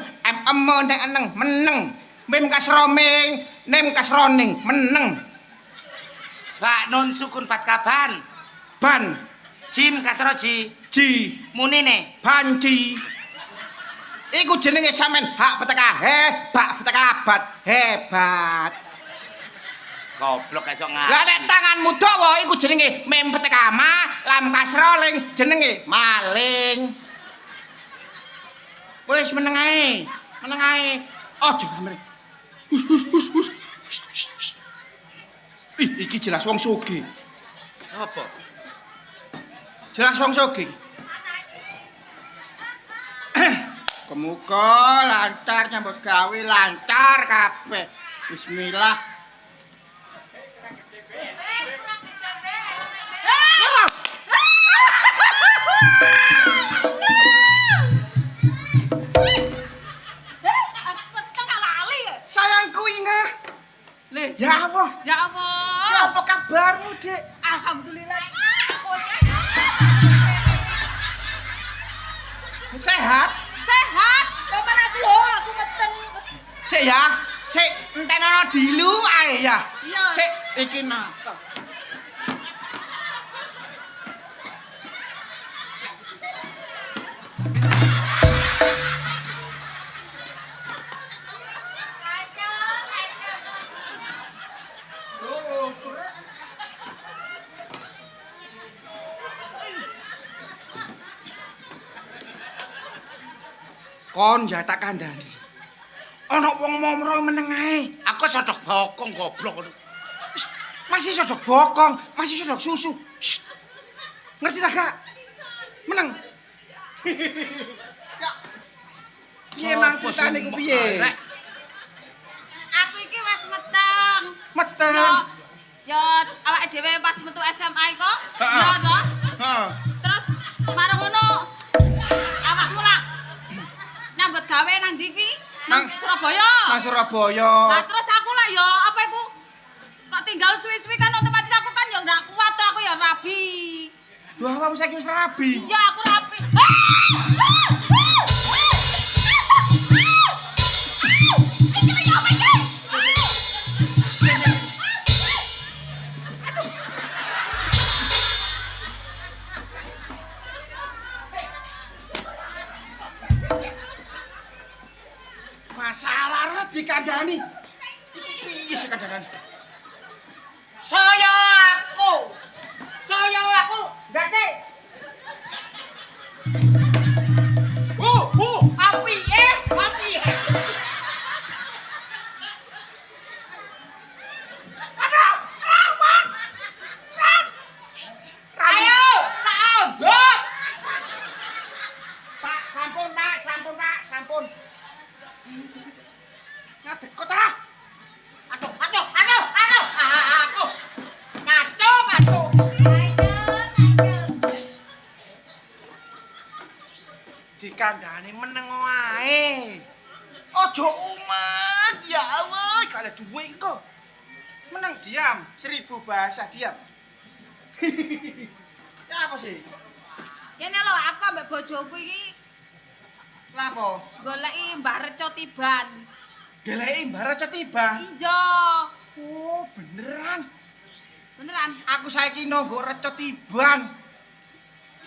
Neng meneng. Mim kasroming, nem kasroning, meneng. Bak nun sukun fat kaban. Ban, Jim kasroji. ji, Munine. banci. Iku jenenge sampean hak peteka hebat, peteka abad hebat. Goblok gak iso Lah nek tanganmu dawa iku jenenge mim peteka ma, lam kasroling jenenge maling. Wis meneng ae. Meneng ae. Aja kamere. Ih, iki jelas wong sugih. Sopo? Jelas wong sugih. Kemuka lancar nyambut gawe lancar kabeh. Bismillah. Sayangku Inga. Le, Ya Allah. ya apa? Ya apa kabarmu, Dek? Alhamdulillah. Sehat? Sehat. Paman aku lho, aku meten. Sik ya. Sik entenono dilu ae ya. Iya. Sik iki nata. Kon ya tak kandhani. Ana wong momro meneng ae. Aku sodok bokong goblok. Wis, masih sodok bokong, masih sodok susu. Shh. Ngerti tak gak? Meneng. Ya. Piye mang critane ku piye? Aku iki wis meteng. Meteng. Yo, Ya awake dhewe pas metu SMA kok. Heeh. Ya toh. Heeh. Terus marang ngono awakmu lah nyambut gawe nang ndi kuwi? Nang Nang- Surabaya. Nang Surabaya. Nah terus aku lah ya apa iku kok tinggal suwi-suwi kan otomatis aku kan ya ndak kuat toh, aku ya rabi. Wah, kamu saiki wis rabi. Iya aku rabi. Iki lagi apa iki? Masalah ra dikandani. Piye sih kandhani? Saya aku. Ndak sih. Api. Aduh, rawat. Ayo, tak odot. Pak, sampun, Pak. Ngadeg kok ta? Aduh. Aku. Ngaco. Dikandani meneng wae. Aja umat, ya Allah, gak ada duwe iki kok. Meneng diam, 1000 bahasa diam. Ya apa sih? Kene lho aku ambek bojoku iki Lapo? goleki Mbah Reco Tiban. Geleki mbara cetiba. Iya. Oh, beneran. Beneran. Aku saiki nunggu reco tiban.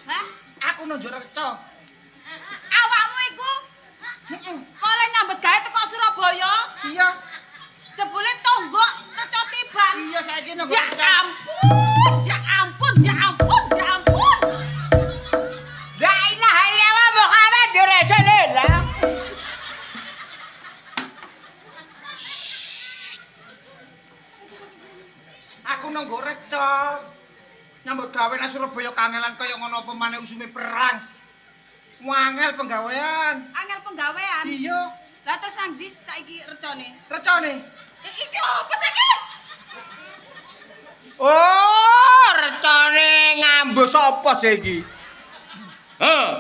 Hah? Aku nunggu reco. Awakmu iku oleh nyambut gawe teko Surabaya, Iya, jebule tonggok Reco Tiban. iya saiki nunggu Ya reco. ampun, ya ampun, ya ampun, ya ampun. La ilaha illallah Muhammadur Rasulullah. Aku nunggu reco. Nyambut gawe nang Surabaya kangelan kaya ngono apa maneh usume perang. Wangel penggawean. Angel penggawean. Iya, Lah terus nang ndi saiki recone? recone. Iki apa sih iki? Oh, recone ngambo sapa sih iki?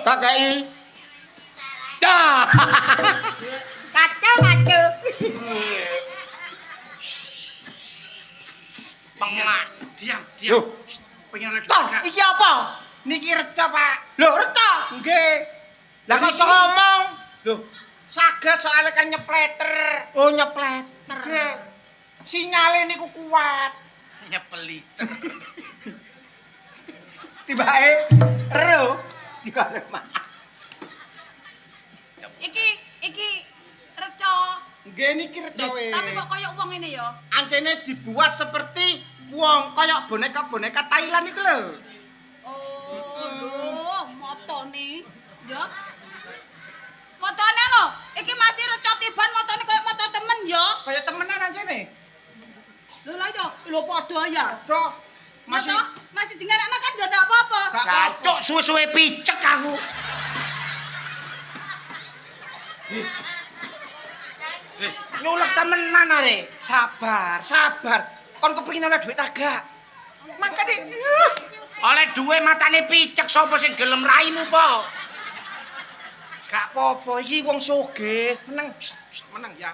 Tak kei. Dah. Kacau. Pengen diam. Loh. Pengen lagi. Toh, iki apa? Niki reco, Pak. Lho, reca. Nggih. Lah kok iso ngomong? Loh, saged soalnya kan nyepleter. Oh, nyepleter. Nggih. Sinyale niku kuat. Nyepeliter. Tibake ero sikare mah. Iki reco. Nggih niki recowe. Tapi kok koyo wong ngene ya? Ancene dibuat seperti wong kaya boneka-boneka Thailand iku lho. Oh, lho, motone. Ya. Motone lho, iki masih reco Tiban motone koyo moto temen ya. Kaya temenan ancene. Lho lah ya, lho padha ya. Doh. Masih Masih masih dengaran kan ya ndak apa-apa. gak Cacuk suwe-suwe picek aku. Nyulek temenan are. sabar. Kon kepengin oleh duit agak. Mangkane Oleh duwe matane picek sapa sing gelem raimu po? gak apa-apa iki wong sugih. Meneng. Meneng ya.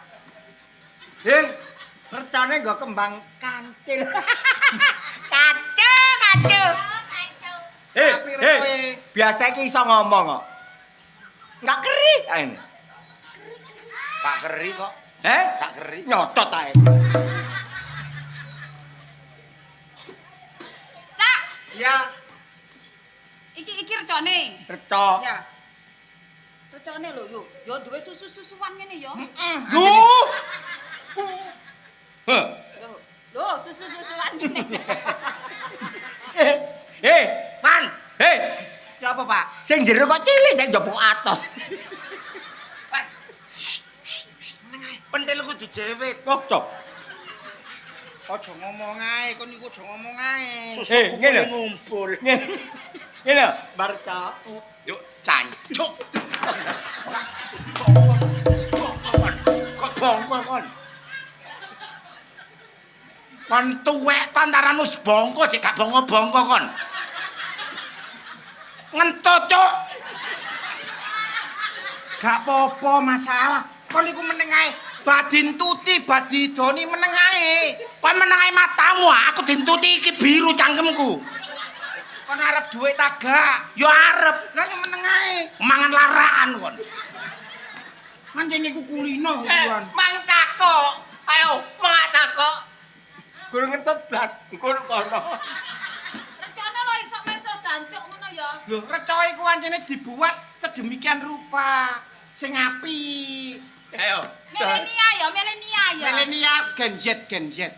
Bercane nggo kembang kantil. Kacau. Tapi recowe Biasa iki iso ngomong kok. Enggak keri aene. Pak keri kok. Gak keri. Nyotot ae. Cak, ya iki recone. Reco. Ya. Recone lho yo. Yo duwe susu-susuan ngene ya. Lho, susu-susuan ngene. Pan. ya apa, Pak? Sing jero kok cilik sing njupuk atos. Pak. Meneng ae. Pentil kudu jewit. Cocok. Aja ngomong ae, kon niku aja ngomong ae. Susuku ngene boleh ngumpul. Ngene, barca. Yuk, cancuk. Kok bongkol kon? Kon tuwek pantaran wis bongko cek gak bongko-bongko kon. Ngentut cuk. Gak apa-apa masalah. Kon iku meneng ae. Badin tuti, badi doni meneng ae. Kowe meneng ae matamu, aku dintuti iki biru cangkemku. Kon arep duit ta gak? Yo arep Lah yo meneng ae. mangan laraan kon. Pancen iku kulino kuduan. Mang takok. Ayo, mang takok. Guru ngentut blas. Kono kono. Recone lho iso meso dancuk ngono ya. Lho, reca iku pancene dibuat sedemikian rupa sing apik. Ayo. Milenia ya. Milenial Gen Z.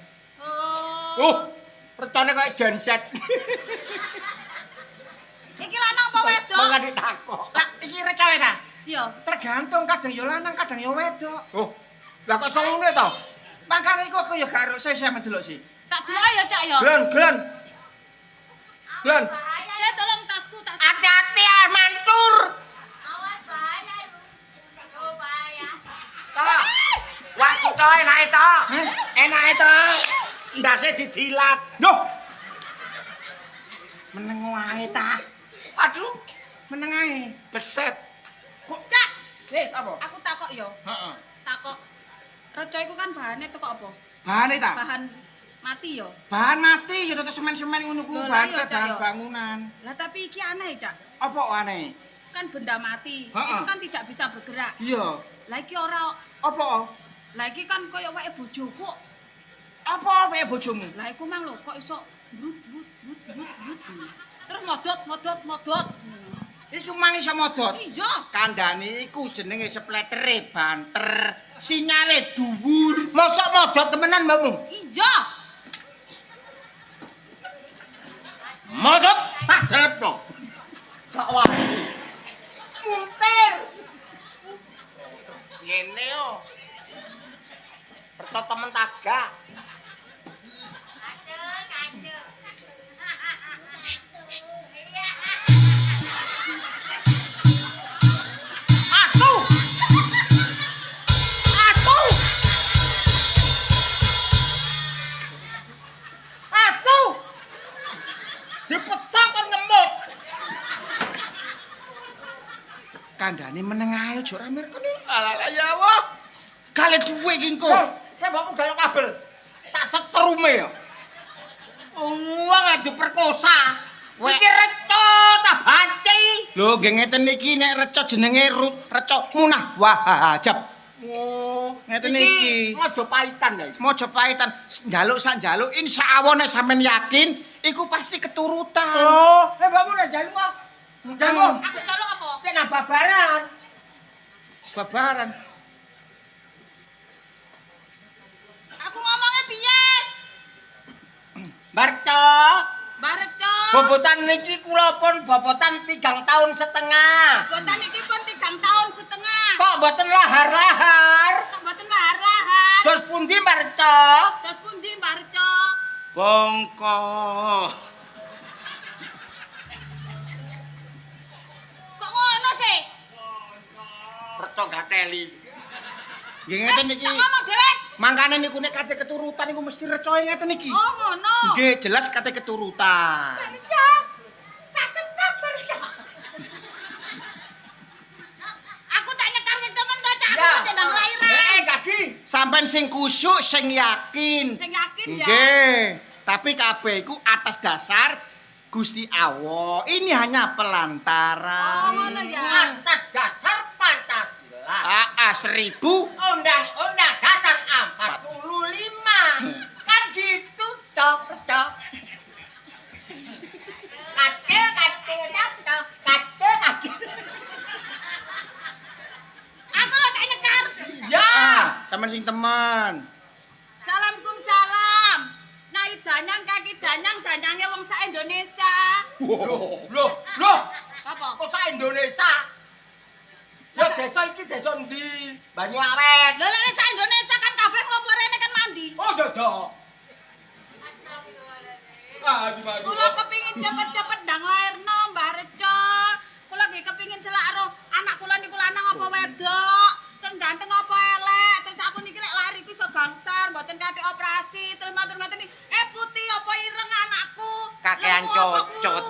Oh. Recone koyo genset. Iki lanang apa wedok? Mangga ditakok. Lah iki recae ta? Iya. Tergantung kadang yo lanang, kadang yo wedok. Oh. Lah kok songone to? Makane iku aku yo gak ero saya mendelok sih. Tak delok ya, Cak ya. Glen. Saya tolong tasku. Hati-hati ya mantur. Toh. Wah, cito enake to. Enake to. Ndase didilat. Loh. Meneng wae ta. Aduh, Meneng ae. beset. Kok Cak? Apa? Aku takok ya. Heeh. Takok. Reca iku kan bahane teko apa? Bahane ta? Bahan mati ya. Bahan mati ya tetep semen-semen ngono ku, Lho, bahan lah iya, Cak, bahan yo. bangunan. Lah tapi iki aneh, Cak. Apa aneh? Kan benda mati. Ha-ha. Itu kan tidak bisa bergerak. Iya. Lah iki ora. Apa? Lah iki kan koyo wae bojoku. Apa wae bojomu? Lah iku mang lho kok iso brut. Terus modot. Iku mang iso modot. Iya. Kandhane iku jenenge spletere banter. Sinyale dhuwur. Mosok modot temenan mbakmu? Iya. Modot tak jelepno. Gak wani. Muntir. Ngene yo. Perto temen tagak. Atuh. Dipesok kon ngemuk. Kandhane meneng ae aja rame kene. Alah ya Allah. Kale duwe iki engko. Saya mbakmu gawe kabel. Tak setrume yo. Wong adu perkosa. Iki reco tak banci. Lho, nggih ngeten iki nek reca jenenge reca munah wahajab. Oh, Ngeten iki. Ngojo paitan ya iki. Mojopahitan njaluk sak njaluk insyaallah nek sampean yakin iku pasti keturutan. Oh, mbakmu nek jalu kok. Jalu. Aku jaluk apa? Cek nang babaran. Babaran. Aku ngomongnya piye? Barca. Bareca. Bobotan niki kula pun bobotan 3,5 tahun. Botan iki pun 3 tahun setengah. Kok mboten lahar-lahar? Kok mboten lahar-lahar? Terus pundi Barca? Terus pundi Bareca? Bongko. Kok ngono sih? Barca gateli. Nggih ngeten iki. Tak ngomong dhewe. Mangkane niku nek kate keturutan niku mesti recoe ngeten iki. Oh ngono. Nggih, jelas kate keturutan. Bareca. Tak setep Bareca. Aku tak nyekar sing temen kok Cak aku jeneng lairan. Kaki. Sampeyan sing kusyuk, sing yakin. Sing yakin ya. Nggih, tapi kabeh iku atas dasar Gusti Allah. Ini hanya Oh pelantaran. ngono ya. Atas dasar Pancasila. AA 1000 Undang-undang dasar 45. Kan gitu, cok. Kate. Aku lo tak nyekar. Ya. sampean sing temen. Salamkum salam. Nai danyang kaki danyangnya wong sak Indonesia. Loh. Apa? Kok sak Indonesia? Ya desa iki desa ndi? Banyuawet. Lho lek sak Indonesia kan kabeh mlebu rene kan mandi. Oh, dodo. Ah, di mana? Kula kepingin cepet-cepet ndang lairno Mbah Reca. Kula nggih kepingin celak karo anak kula niku lanang apa wedok. Kan ganteng apa elek. Terus aku niki nek lari ku iso gangsar, mboten kate operasi. Terus matur ngoten iki pakaian cocot.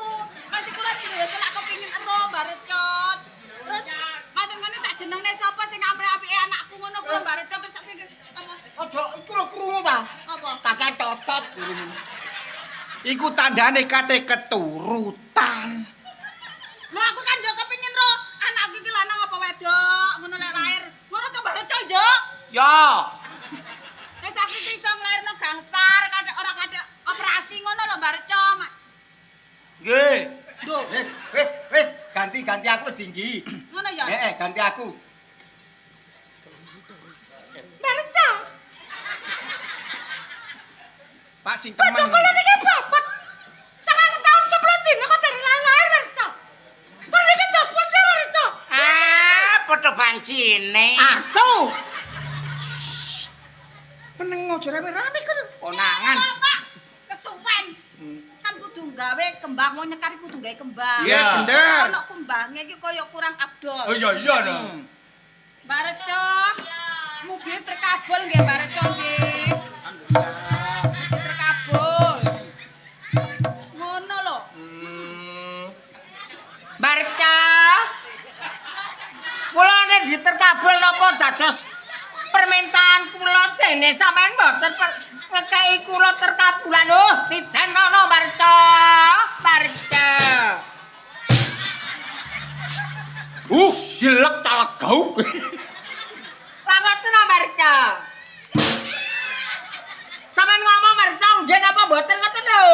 Masih kula dhewe selak kepengin ero barecot. Terus matur ngene tak jenengne sapa sing apik-apike anakku ngono kula barecot terus sampe apa? Aja iku lho krungu ta. Apa? Kakek cocot. Iku tandane kate keturutan. Lho aku kan yo kepengin ro anakku iki lanang apa wedok ngono lek lahir. Ngono to barecot yo. Ya. Terus aku iki iso nglairno gangsar kadek ora kadek operasi ngono lho barecot. Nggih. Lho, Wis, ganti aku tinggi. ngono ya. Ganti aku. Barecot. Pak sing temen. Bojoku lho niki babat. 9 tahun sebelum dino kok dari lahir barecot. Terus niki jospot ya barecot. Padha bancine. Asu. Meneng aja rame-rame kan. Konangan. Pak, kesuwen. Kan kudu gawe kembang wong nyekar kudu gawe kembang. Iya, bener. Ono kembange iki kaya kurang afdol. Oh iya no. Mbak Reco. Mugi terkabul nggih Mbak Reco nggih. Alhamdulillah. Mugi terkabul. Ngono lho. Barca. Kula nek diterkabul napa dados permintaan kula dene sampean mboten ngekeki kula terkabulan. Tijan ono Barca. Jelek talek gauk. Lah ngoten Barca. Sampean ngomong Barca nggih napa mboten ngoten lho.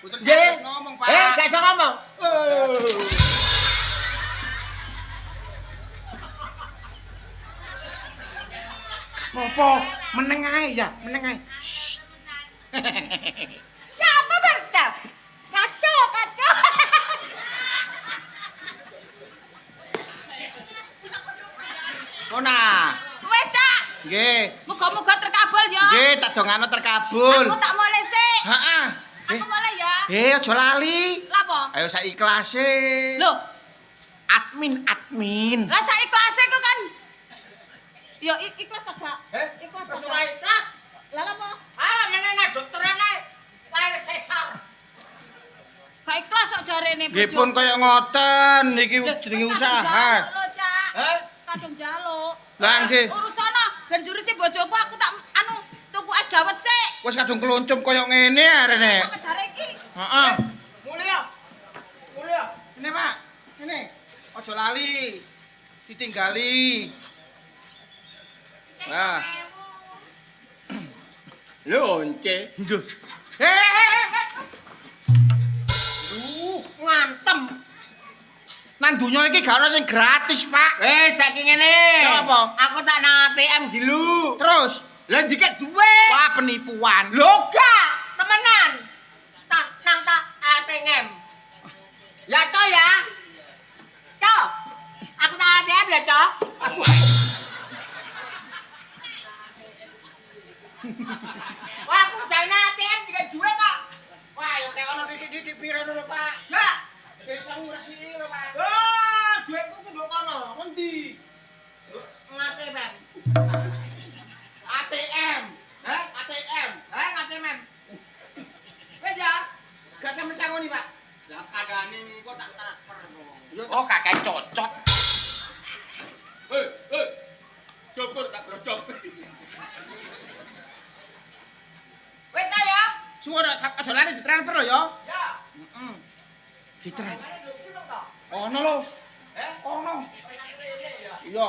Putus Nggih. ngomong, Pak. Gak iso ngomong. Popo, meneng ae ya, meneng ae. Siapa Barca? Kacau. Ona. Wes, Cak. Nggih. Muga-muga terkabul ya. Nggih, tak dongano terkabul. Aku tak mulai sik. Heeh. Aku mulai ya. Aja lali. Lah apa? Ayo sak ikhlase. Lho, Admin. lah sak ikhlase ku kan yo ikhlas agak. Ikhlas Wis agak. ora ikhlas. Lah apa? Alah menene dokterane lahir sesar. Gak ikhlas kok jarene Nggih pun kaya ngoten, iki jenenge usaha. Lho, Cak. Heh? Kadung jaluk. Lah nggih, Urusana ben jurisi bojoku aku tak tuku es dawet sik. wis kadung keluncum kaya ngene arene. Kok jare iki? Heeh. Mulia. Ini, Pak. Ini. Aja lali. Ditinggali. Nah. Lonce. Nduh. Heh. Ngantem. Nang donya iki gak ono sing gratis, Pak. Saiki ngene. Ya apa? Aku tak nang ATM dulu. Terus, Lah jiket duwe. wah penipuan. Lho gak, temenan. Tak nang tak ATM. Ya, Cok ya. Cok. Aku tak ATM ya, Cok. Wah, aku jane ATM jiket duwe kok. Wah, yo kayak ono didik-didik pira lho, Pak. Ya. Bisa ngresiki lho, Pak. Oh, duitku kudu kono. Endi? ATM. ATM. Hah? ATM. ATM. Wes ya. Gak sampe sangoni, Pak. Lah kandhane kok tak transfer. Oh, kakek cocot. Syukur tak grojok. Wes ta ya? Suwara aja lali ditransfer lho ya. Ya. Heeh. Ditransfer. Ditransfer. Ono lho. Ono. Iya.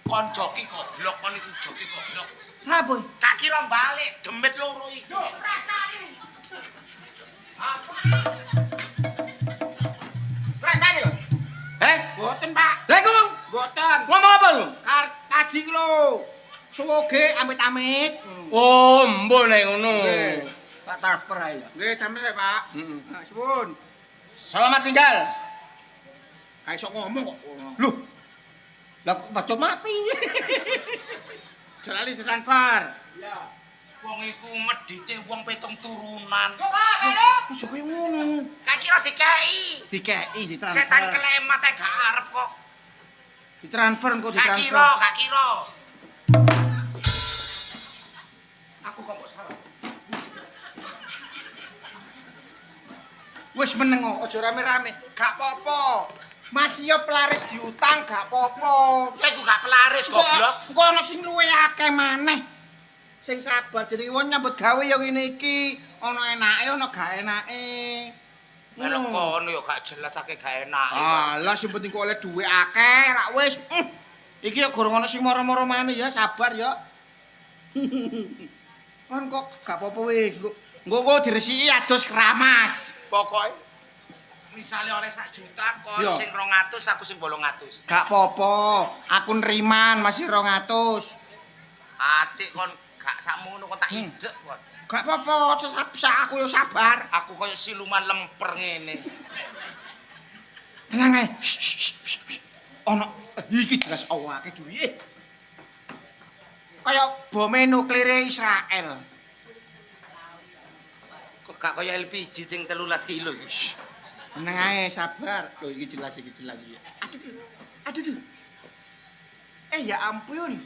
Kon joki goblok kon iku joki goblok. Lah, Boy. Tak kira balik demit loro iki. Rasane. Apa iki? Rasane yo. Mboten, Pak. Lah iku Mboten. ngomong apa lu? Kaji ki lho. Suwoge amit-amit. Oh, mbok nek ngono. Nggih. Tak transfer ae ya. Nggih, damel ya, Pak. Heeh. Nah, suwun. Selamat tinggal. Kayak iso ngomong kok. Loh. Lah kok padha mati. Aja lali ditransfer. Ya. Wong iku medhite wong 7 turunan. Kok apa lho? Aja kaya ngono. Tak kira dikei. Dikeki ditransfer. Setan kelemat ae gak arep kok. Ditransfer engko Gak ditransfer. kira. Aku kok salah. Wis meneng kok, aja rame-rame. Gak apa-apa. Mas yo pelaris diutang gak apa-apa. Ya iku gak pelaris goblok. Engko ana sing luwih akeh maneh. Sing sabar jenenge wong nyambut gawe ya ngene iki. Ana enake, ana gak enake. Melok kono ya gak jelas akeh gak enak. Alah sing penting kok oleh dhuwit akeh, rak wis. Iki ya gorong ana sing moro-moro maneh ya, sabar ya. Kon kok gak apa-apa weh. Engko diresiki adus keramas. Pokoke misale oleh 1 juta kon Iya. sing 200 aku sing 800. Gak apa-apa, aku neriman masih 200. Atik kon gak sakmono kon tak idek kon. Gak apa-apa, aku yo sabar. Aku koyo siluman lemper ngene. Tenang ae. Ono iki jelas awake duwe. Kaya bome nuklire Israel. Kok gak koyo LPG sing 13 kilo iki. Tenang ae, sabar. Loh iki jelas ya. Aduh. Ya ampun.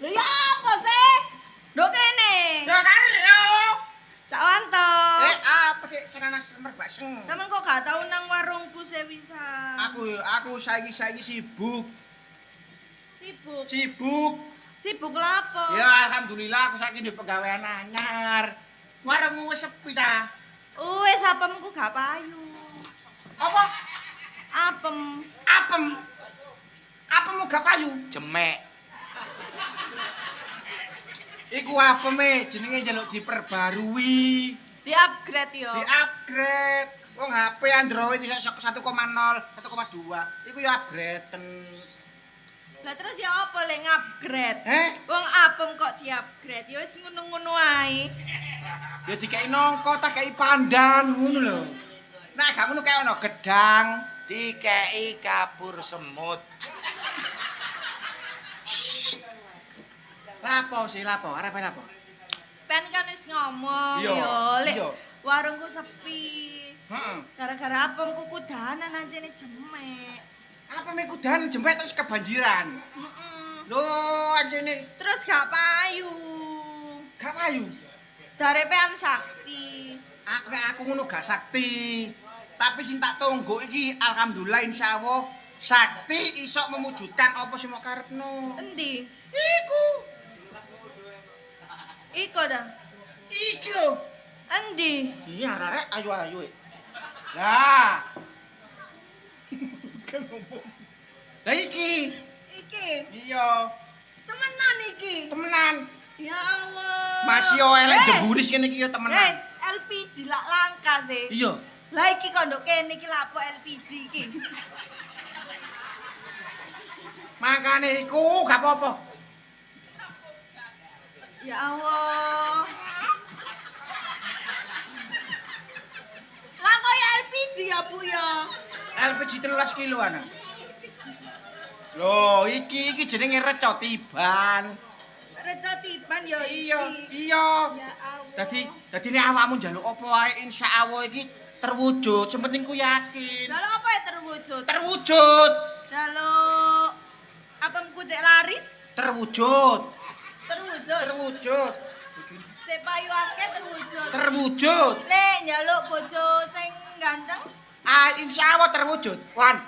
Lho ya apa sih? Nduk kene. Ya kan yo. Cak Wanto. Apa sih senana semerbak seng. Temen kok gak tau nang warungku sewisan. Aku saiki sibuk. Sibuk. Sibuk lapo? Ya alhamdulillah aku saiki di pegawaian anyar. Warungmu wis sepi ta? Wis apemku gak payu. Apa? Apem. Apemmu gak payu? Jemek. Iku apeme jenenge njaluk diperbarui, Di-upgrade yo. di-upgrade. Wong HP Android iso 1,0, 1,2. Iku ya upgraden. Lah terus ya apa lek ngupgrade? Wong apem kok di-upgrade ya wis ngono-ngono ae. Ya dikei nongko tak kei pandan ngono lho. Nek gak ngono kaya ana gedang. Dikei kapur semut. Lapo sih lapo? Arep lapo? Pen kan wis ngomong Iya, yo lek iya. warungku sepi. Heeh. Gara-gara apemku kudanan anjene jemek. Apa mekudan jempet terus kebanjiran. Heeh. Lho anjene Terus gak payu. gak payu. Jare pean sakti. Aku ngono gak sakti. Tapi sing tak tunggu iki alhamdulillah insyaallah sakti iso mewujudkan apa sing mau karepno. Endi? Iku. Iko dah. Iki lho. Endi? Iya arek ayo. Lah. Lah iki. Iki. Iya, Temenan iki. temenan. Ya Allah. Masih yo elek jeburis kene iki yo temenan. LPG lak langka sih. Iya. Lah iki kok nduk kene iki lapo LPG iki. Makane iku gak apa-apa. Ya Allah. Lah kok ya LPG ya Bu ya? LPG 13 kilo ana. Loh, iki jenenge recotiban. Reco tiban ya iki. Iya. Ya Allah. Dadi nek awakmu njaluk apa wae insyaallah iki terwujud. Sing penting ku yakin. Lalu apa ya terwujud? Terwujud. Lalu apemku cek laris? Terwujud. Terwujud. Cek payu akeh terwujud. Terwujud. Nek njaluk bojo sing ganteng, Insyaallah terwujud. Wan.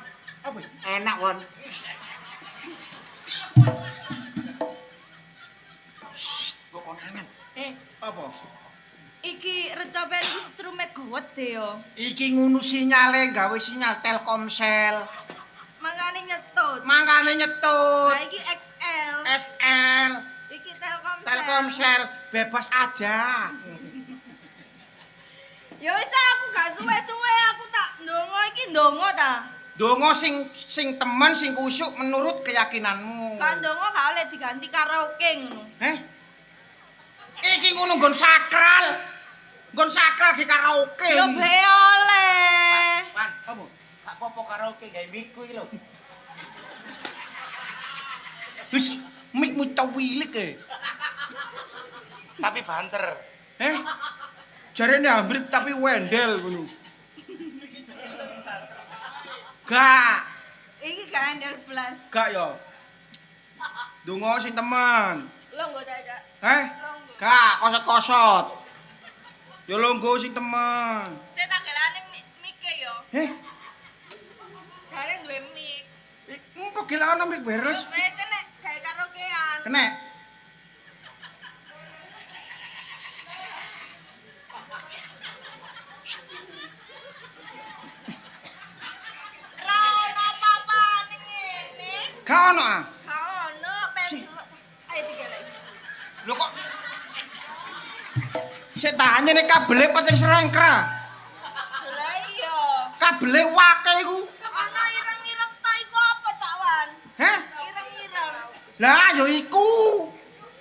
Apa? Enak, Wan. Kok konangan? Apa? iki recopen ku strume gowet de yo. Iki ngunu sinyale gawe sinyal Telkomsel. Mangane nyetut. Mangkane nyetut. Lah iki XL. SL. Iki Telkomsel. Telkomsel bebas aja. Ya wis aku gak suwe-suwe aku tak ndonga iki ndonga ta. Dongo sing temen sing kusuk menurut keyakinanmu. Kan ndonga gak oleh diganti karaoke ngono. Iki ngono nggon sakral. Nggon sakral di karaoke. Ya be oleh. Wan, kamu tak popo karaoke gawe miku iki lho. Wis mikmu cawilik e. Tapi banter. Jarene ambrip tapi wendel ngono. Gak, Iki gak handel blas. gak yo. Dongo sing temen. Lo nggo dadak. Heh? Lo nggo. Gak kosot-kosot. Ya longgo sing temen. Saya tak gelane mike yo. Heh, Gare duwe mik. engko gila ana mik beres. Wis kene gawe karaokean. Kenek. Ra ono apa-apane ngene. Gak ono ah. Gak ono ayo digalek. Lho kok Sik tanya nek kabele pating serengkra. Lah iya. Kabele wake iku. Ana ireng-ireng ta iku apa cawan? Heh? Ireng-ireng. Lah ya iku.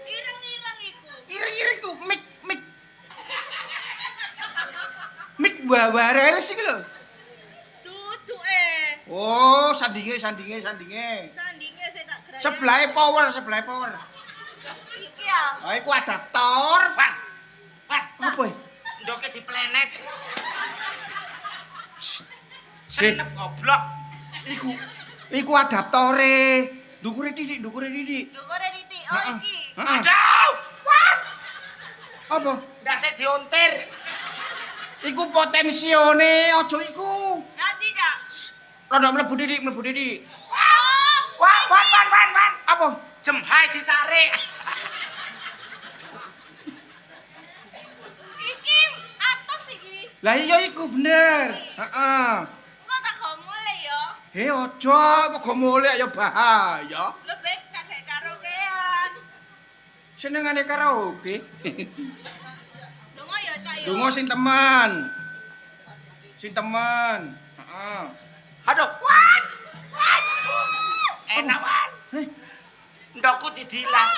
Ireng-ireng iku. Ireng-ireng iku mik. Mik wawares iki lho. Duduke. Oh, sandinge. Sandinge saya tak geraya. Sebelahe power. Iki ya. Oh, iku adaptor. Wan. Apa? Ndoke diplenet. Senep goblok. Iku adaptore. Ndukure titik. Dukure titik. Oh Heeh. iki. Heeh. Aduh. Wan. Apa? Ndase diontir. Iku potensione, aja iku. Nanti Kak. Rada mlebu titik. Wan. Apa? Jemhai ditarik. Iki atos iki. Lah iya iku bener. Heeh. Engko tak go mulai yo. He aja kok mulih ya bahaya. Lebih tak kayak karaokean. Senengane karaoke. Dongo ya cak yo. Donga sing temen. Heeh. Aduh, Wan. Enak, Wan. Heh. Ndokku didilang.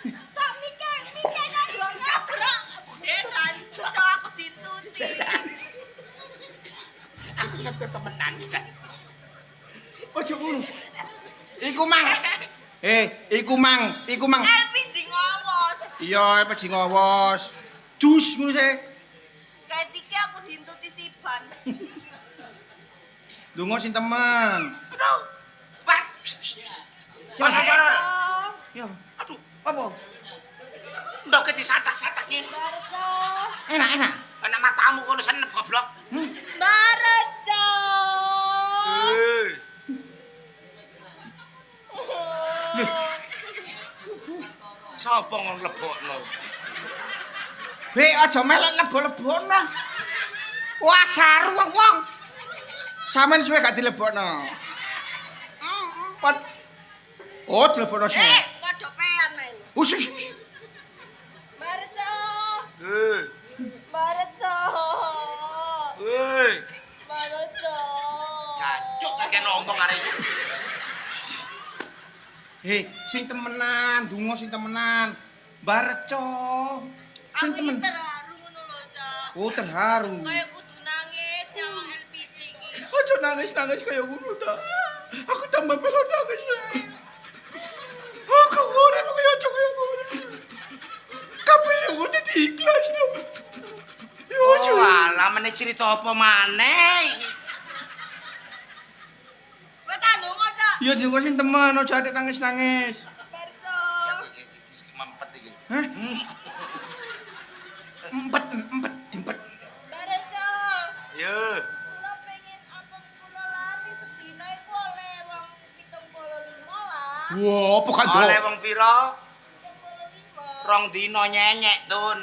Sak mike kan yo nyabrok. Kan cok aku dituti. Aku ngerti temenan kan. Aja ngono. Iku mang. LPG ngawos. Iya, peji ngawas. Jus ngono sih. Kayak tiki aku dintuti siban. Donga sing temen. Aduh. Wan. Ya, Masa cara. Ya, Aduh, apa? ndoke disatak-satak iki. Barjo. Enak. Enak matamu kono senep goblok. Barjo. Sopo ngono lebokno? Be aja melek lebo-lebono. Wah, saru wong. Sampeyan suwe gak dilebokno. Oh, dilebokno sih. Padha pean main. Us. Barjo. Hei. Barjo. Hei. Barjo. Jancuk kakek ngomong arek iki. Hei, sing temenan, donga sing temenan. Bareco. Sing Aku temen. terharu ngono lho, Cak. Oh, terharu. Kayak kudu nangis nyawa LPG iki. Aja nangis kaya ngono ta. Aku tambah melo nangis. Aku ora kaya aja kaya ngono. Kabeh yo kudu diikhlas to. Yo aja. Oh, alah meneh cerita apa maneh iki? Wes tak ndonga, Cak. Ya juga sing temen aja adek nangis-nangis. Barjo. Wis mempet iki. Hah? Empet. Barjo. Yo. Kula pengen apem kula lali sedina iku oleh wong 75 lah. Wah, apa kan Oleh wong pira? 75. Rong dino nyenyek, Tun.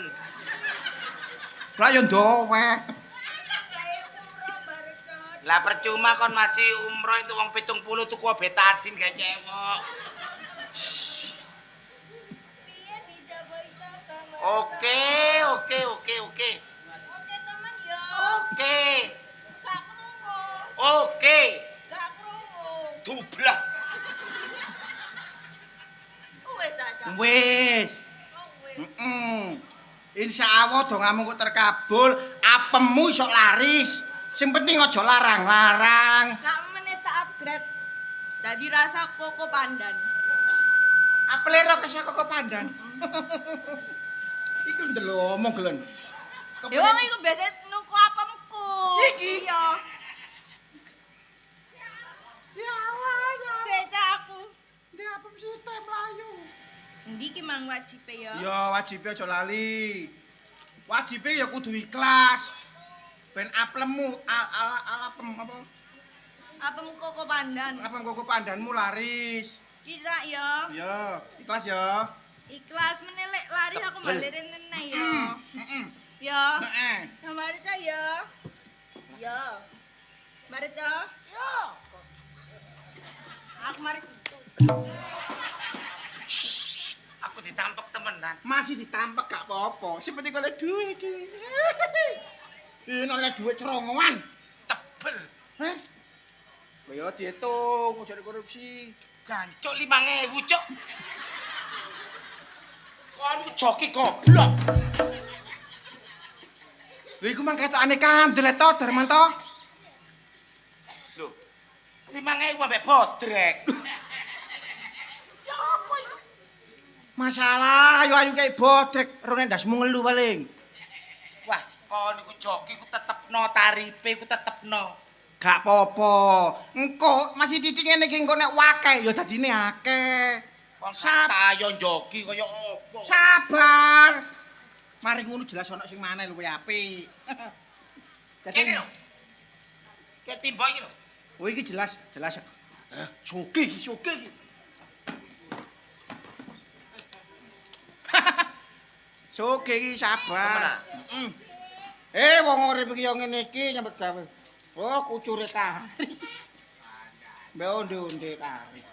Lah yo ndowe. Kayak umroh Barjo. Lah percuma kon masih umroh itu wong 70 tuku betadin gak cewek. Piye dijabahi kakang Barjo? Oke. Oke temen ya. Oke. Gak krungu. Oke. Gak krungu. Dublak. Wes tak, Cak. Wis. Oh, wes. Insyaallah dongamu kok terkabul, apemmu iso laris. Sing penting aja larang-larang. Kak meneh tak upgrade. Dadi rasa koko pandan. Apel ero kesah kok pandan. Iku ndelok omong gelen. Ya wong iku biasa nuku apemku. Iki? Iya. Ya Allah ya. Seca aku. Ndek apem sih teh mlayu. Ndi ki mang wajibe ya? Ya wajibe aja lali. Wajibe ya kudu ikhlas. Ben aplemmu alapem apa? Apem koko pandan. Apem koko pandanmu laris. Kita ya. Ya, ikhlas ya. Ikhlas menelek lari aku balerin nene ya. Heeh. Ya. Heeh. Ya Marica ya. Ya. Marica. Ya. Aku Marica. Aku ditampek temenan. Masih ditampak gak apa-apa. Seperti kalau duit. Ini oleh duit cerongoan. Tebel. Hah? Kaya dihitung, cari korupsi. Jancuk 5.000, Cuk. Kon ku joki goblok. Lha iku mang ketokane kandel to, Darmanto. Lho. 5.000 ambek bodrek. Ya apa iki? Masalah ayu-ayu kayak bodrek, rong endasmu ngelu paling. Wah, kon iku joki ku tetepno tarife ku tetepno. Gak apa-apa. Engko masih titik ngene iki engko nek wakeh ya dadine akeh. Kon tayo joki kaya apa? Sabar. Mari ngono jelas ana sing maneh luwih apik. Kene lho. Kayak timbok iki lho. Oh iki jelas. Soge iki. Soge iki sabar. Heeh. Wong urip iki yo ngene iki nyambet gawe. Oh, kucure kari. Mbak onde-onde kari.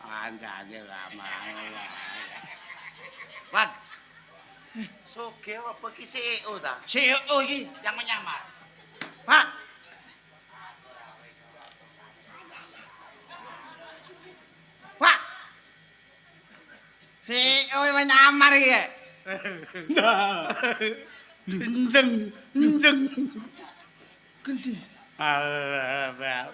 Anjane lama. Wan. Soge apa ki CEO ta? CEO iki, Yang menyamar. Pak. Pak. CEO menyamar iki. Nah. Ndeng. Gede. Ada.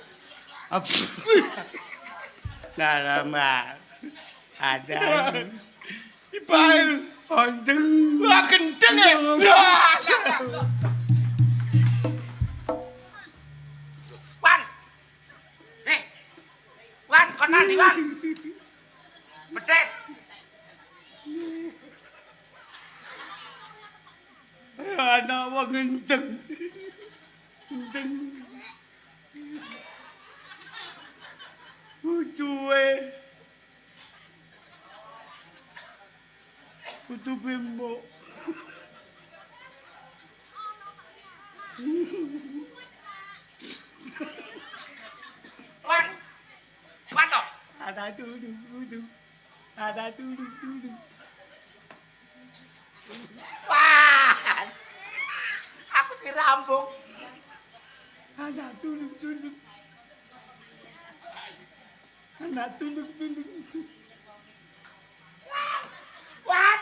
Ibail. Ondeng. Wah gendeng ya. Wan. Wan, kon nanti Wan. Pedes. Anak wong gendeng. Ucuwe. Kudu bimbo. Wan. Wan toh. Ada duduk. Ada duduk. Wan. Aku dirambung. Ada duduk. Anak duduk. Wan.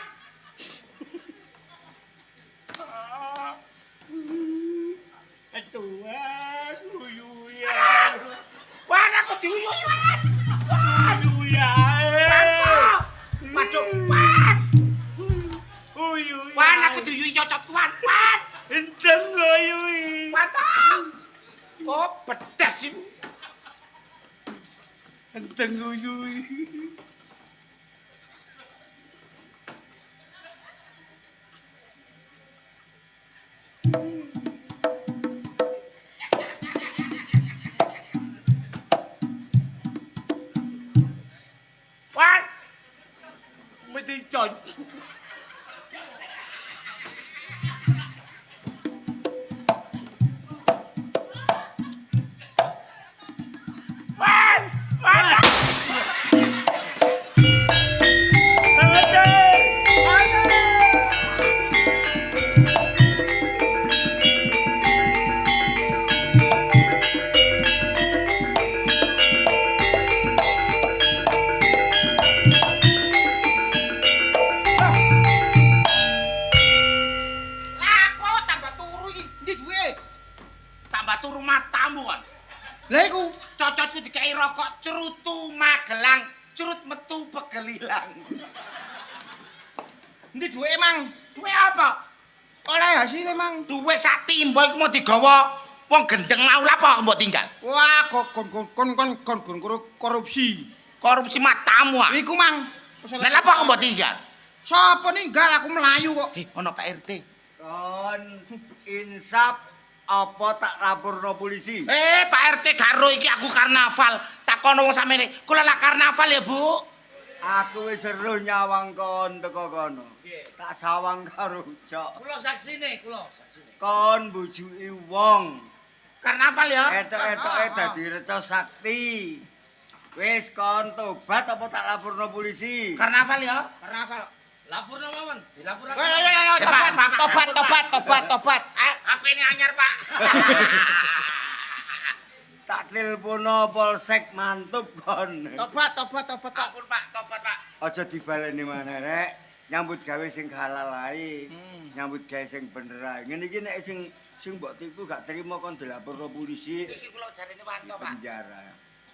Tuhan, uyuyan. Wan, aku diuyui Wan. Uyuyan. Waduh, Wan. Uyuyan. Wan, aku diuyui cocok Wan. Wan. Enteng uyuy. Mantap. Oh, pedas itu. Enteng uyuy. Wan. Mesti con. Wan. Wan. Lapo tambah turu iki. Ndi duwe? Tambah turu matamu kan. Lah iku Cocotku dikai rokok cerutu Magelang, cerut metu pegelilang. ndi duwe mang? Duwe apa? Oleh hasil mang. Duwe sak timbo iku mau digawa wong gendeng mau lapo mbok tinggal. Wah, kon korupsi. korupsi matamu ah. Iku mang. Nek apa aku mbok tinggal? Sopo ninggal aku melayu kok. Ono Pak RT. Kon insap apa tak laporno polisi? Pak RT karo iki aku karnaval. Takono wong samene. Kula lak karnaval ya, Bu. Aku wis seru nyawang kon teko kono. Tak sawang karo Cok. Kula saksine, kula. Kon bujuki wong. Karnaval ya. Etok-etoke dadi reca sakti. Wis kon tobat apa tak laporno polisi? Karnaval ya. Karnaval. Lapurno mawon, dilapuraken. Ayo, tobat. HP ini anyar, Pak. Tak tilpono polsek mantub kon. Tobat. Ampun, Pak, tobat, Pak. Aja dibaleni maneh rek. Nyambut gawe sing halal ae. Nyambut gawe sing bener ae. Ngene iki nek sing mbok tipu gak trimo kon dilaporno polisi Iki kula jarene wanto, Pak. penjara.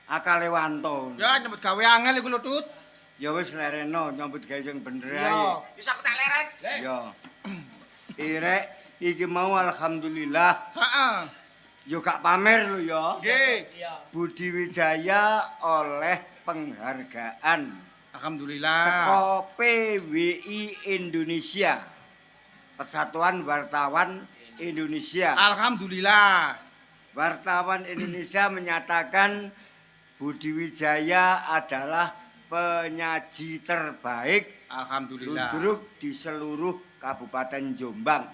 Akale wanto. Ya nyebut gawe angel iku lho, Tut. Ya wis lereno nyambut gawe sing bener Ya. ae. Bisa aku tak leren? Ya. Irek iki mau alhamdulillah. Heeh. Yo gak pamer lho ya. Nggih. Budi Wijaya oleh penghargaan Alhamdulillah. teko PWI Indonesia. Persatuan Wartawan Indonesia. Alhamdulillah. Wartawan Indonesia menyatakan Budi Wijaya adalah penyaji terbaik Alhamdulillah. ludruk di seluruh Kabupaten Jombang.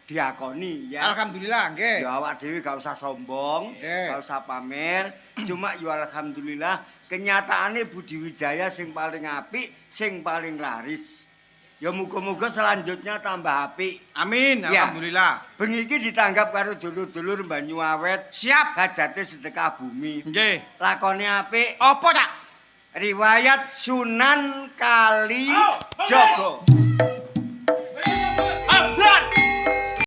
Diakoni ya. Alhamdulillah, nggih. Ya awak dhewe gak usah sombong, Nggih. gak usah pamer. Cuma ya alhamdulillah kenyataane Budi Wijaya sing paling apik, sing paling laris. Ya muga-muga selanjutnya tambah apik. Amin, Ya. alhamdulillah. Bengi iki ditanggap karo dulur-dulur Banyu Awet. Siap. Hajate sedekah bumi. Nggih. Lakone apik. Apa, Cak? Riwayat Sunan Kalijaga.